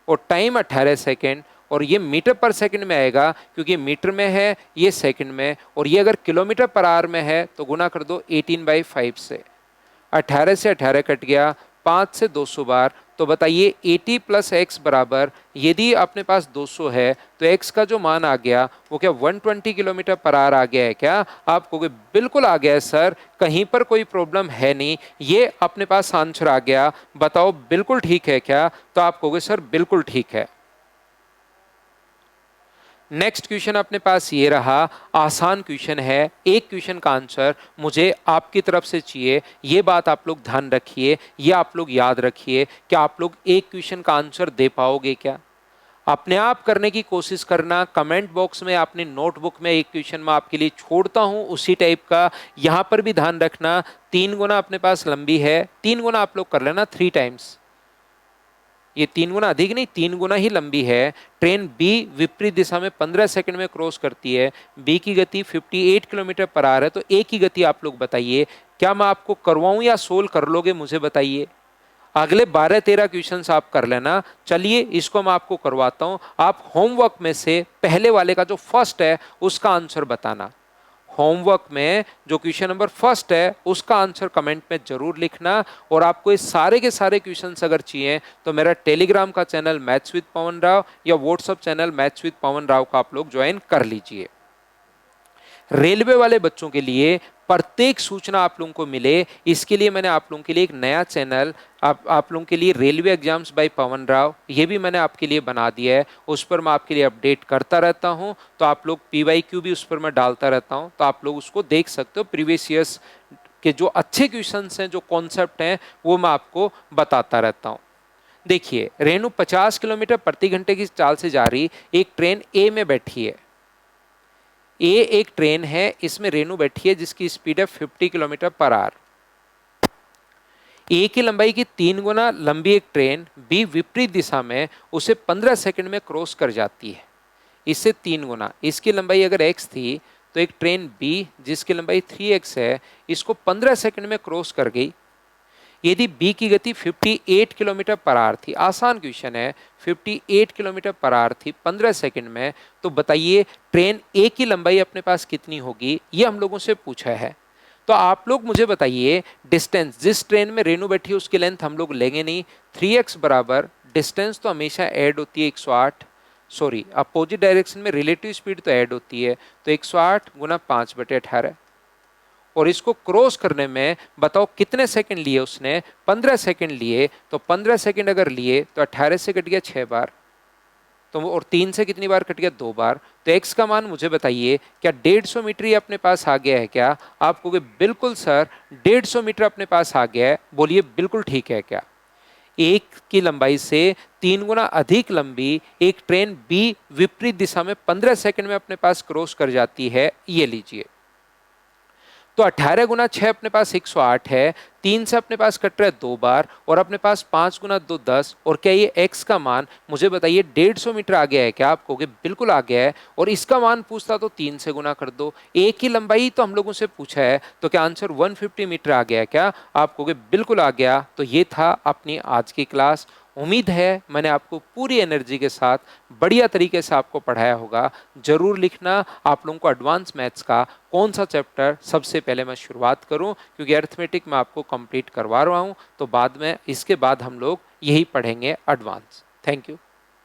और टाइम 18 सेकेंड, और ये मीटर पर सेकंड में आएगा क्योंकि मीटर में है, ये सेकंड में, और ये अगर किलोमीटर पर आवर में है तो गुना कर दो 18/5 से। 18 से 18 कट गया, 5 से 200 बार। तो बताइए 80 + x बराबर, यदि अपने पास 200 है तो x का जो मान आ गया वो क्या 120 किलोमीटर पर आवर आ गया है क्या? आप कहोगे बिल्कुल आ गया है सर, कहीं पर कोई प्रॉब्लम है नहीं, ये अपने पास आंसर आ गया। बताओ बिल्कुल ठीक है क्या? तो आप कहोगे सर बिल्कुल ठीक है। नेक्स्ट क्वेश्चन अपने पास ये रहा, आसान क्वेश्चन है। एक क्वेश्चन का आंसर मुझे आपकी तरफ से चाहिए, ये बात आप लोग ध्यान रखिए, ये आप लोग याद रखिए कि आप लोग एक क्वेश्चन का आंसर दे पाओगे क्या? अपने आप करने की कोशिश करना। कमेंट बॉक्स में अपनी नोटबुक में एक क्वेश्चन मैं आपके लिए छोड़ता हूं उसी टाइप का, यहां पर भी ध्यान रखना। 3 गुना अपने पास लंबी है, 3 गुना आप लोग कर लेना 3 टाइम्स, ये 3 गुना अधिक नहीं, 3 गुना ही लंबी है। ट्रेन बी विपरीत दिशा में 15 सेकंड में क्रॉस करती है, बी की गति 58 किलोमीटर पर आवर है। तो ए की गति आप लोग बताइए, क्या मैं आपको करवाऊं या सोल्व कर लोगे, मुझे बताइए। अगले 12-13 क्वेश्चंस आप कर लेना। चलिए इसको मैं आपको करवाता हूं। आप होमवर्क में से पहले वाले का जो फर्स्ट है उसका आंसर बताना। होमवर्क में जो क्वेश्चन नंबर फर्स्ट है उसका आंसर कमेंट में जरूर लिखना। और आपको ये सारे के सारे क्वेश्चंस अगर चाहिए तो मेरा टेलीग्राम का चैनल मैथ्स विद पवन राव या व्हाट्सएप चैनल मैथ्स विद पवन राव का आप लोग ज्वाइन कर लीजिए। रेलवे वाले बच्चों के लिए प्रत्येक सूचना आप लोगों को मिले, इसके लिए मैंने आप लोगों के लिए एक नया चैनल आप लोगों के लिए रेलवे एग्जाम्स बाय पवन राव, ये भी मैंने आपके लिए बना दिया है। उस पर मैं आपके लिए अपडेट करता रहता हूं। तो आप लोग PYQ भी उस पर मैं डालता रहता हूं, तो आप लोग उसको देख सकते हो। प्रीवियस ईयर्स के जो अच्छे क्वेश्चंस हैं, जो कॉन्सेप्ट हैं, वो मैं आपको बताता रहता हूं। देखिए, रेणु 50 किलोमीटर प्रति घंटे की चाल से जा रही एक ट्रेन ए में बैठी है। ए एक ट्रेन है, इसमें रेणु बैठी है जिसकी स्पीड है 50 किलोमीटर पर आवर। ए की लंबाई की 3 गुना लंबी एक ट्रेन बी विपरीत दिशा में उसे 15 सेकंड में क्रॉस कर जाती है। इससे 3 गुना, इसकी लंबाई अगर x थी तो एक ट्रेन बी जिसकी लंबाई 3x है इसको 15 सेकंड में क्रॉस कर गई। यदि बी की गति 58 किलोमीटर पर आवर थी, आसान क्वेश्चन है, 58 किलोमीटर पर आवर थी 15 सेकंड में, तो बताइए ट्रेन ए की लंबाई अपने पास कितनी होगी, ये हम लोगों से पूछा है। तो आप लोग मुझे बताइए डिस्टेंस, जिस ट्रेन में रेणु बैठी है उसकी लेंथ हम लोग लेंगे नहीं। 3x बराबर डिस्टेंस तो हमेशा ऐड होती है 108, सॉरी अपोजिट डायरेक्शन में रिलेटिव स्पीड तो ऐड होती है, तो 108 गुना 5/18। और इसको क्रॉस करने में बताओ कितने सेकंड लिए उसने, 15 सेकंड लिए। तो 15 सेकंड अगर लिए तो 18 से कट गया 6 बार, तो और 3 से कितनी बार कट गया, 2 बार। तो x का मान मुझे बताइए, क्या 150 मीटर ही अपने पास आ गया है क्या? आप कहोगे बिल्कुल सर 150 मीटर अपने पास आ गया है। बोलिए बिल्कुल ठीक है क्या? एक की लंबाई से 3 गुना अधिक लंबी एक ट्रेन बी विपरीत दिशा में 15 सेकंड में अपने पास क्रॉस कर जाती है, ये लीजिए। तो 18 गुना 6 अपने पास 108 है, 3 से अपने पास कट रहा है 2 बार, और अपने पास 5 गुना 2 10। और क्या ये x का मान मुझे बताइए 150 मीटर आ गया है क्या? आप कहोगे बिल्कुल आ गया है। और इसका मान पूछता तो 3 से गुना कर दो। a की लंबाई तो हम लोगों से पूछा है, तो क्या आंसर 150 मीटर आ गया है क्या? आप कहोगे बिल्कुल आ गया। तो ये था अपनी आज की क्लास। उम्मीद है मैंने आपको पूरी एनर्जी के साथ बढ़िया तरीके से आपको पढ़ाया होगा। जरूर लिखना आप लोगों को एडवांस मैथ्स का कौन सा चैप्टर सबसे पहले मैं शुरुआत करूं, क्योंकि अरिथमेटिक मैं आपको कंप्लीट करवा रहा हूं, तो बाद में इसके बाद हम लोग यही पढ़ेंगे एडवांस। Thank you.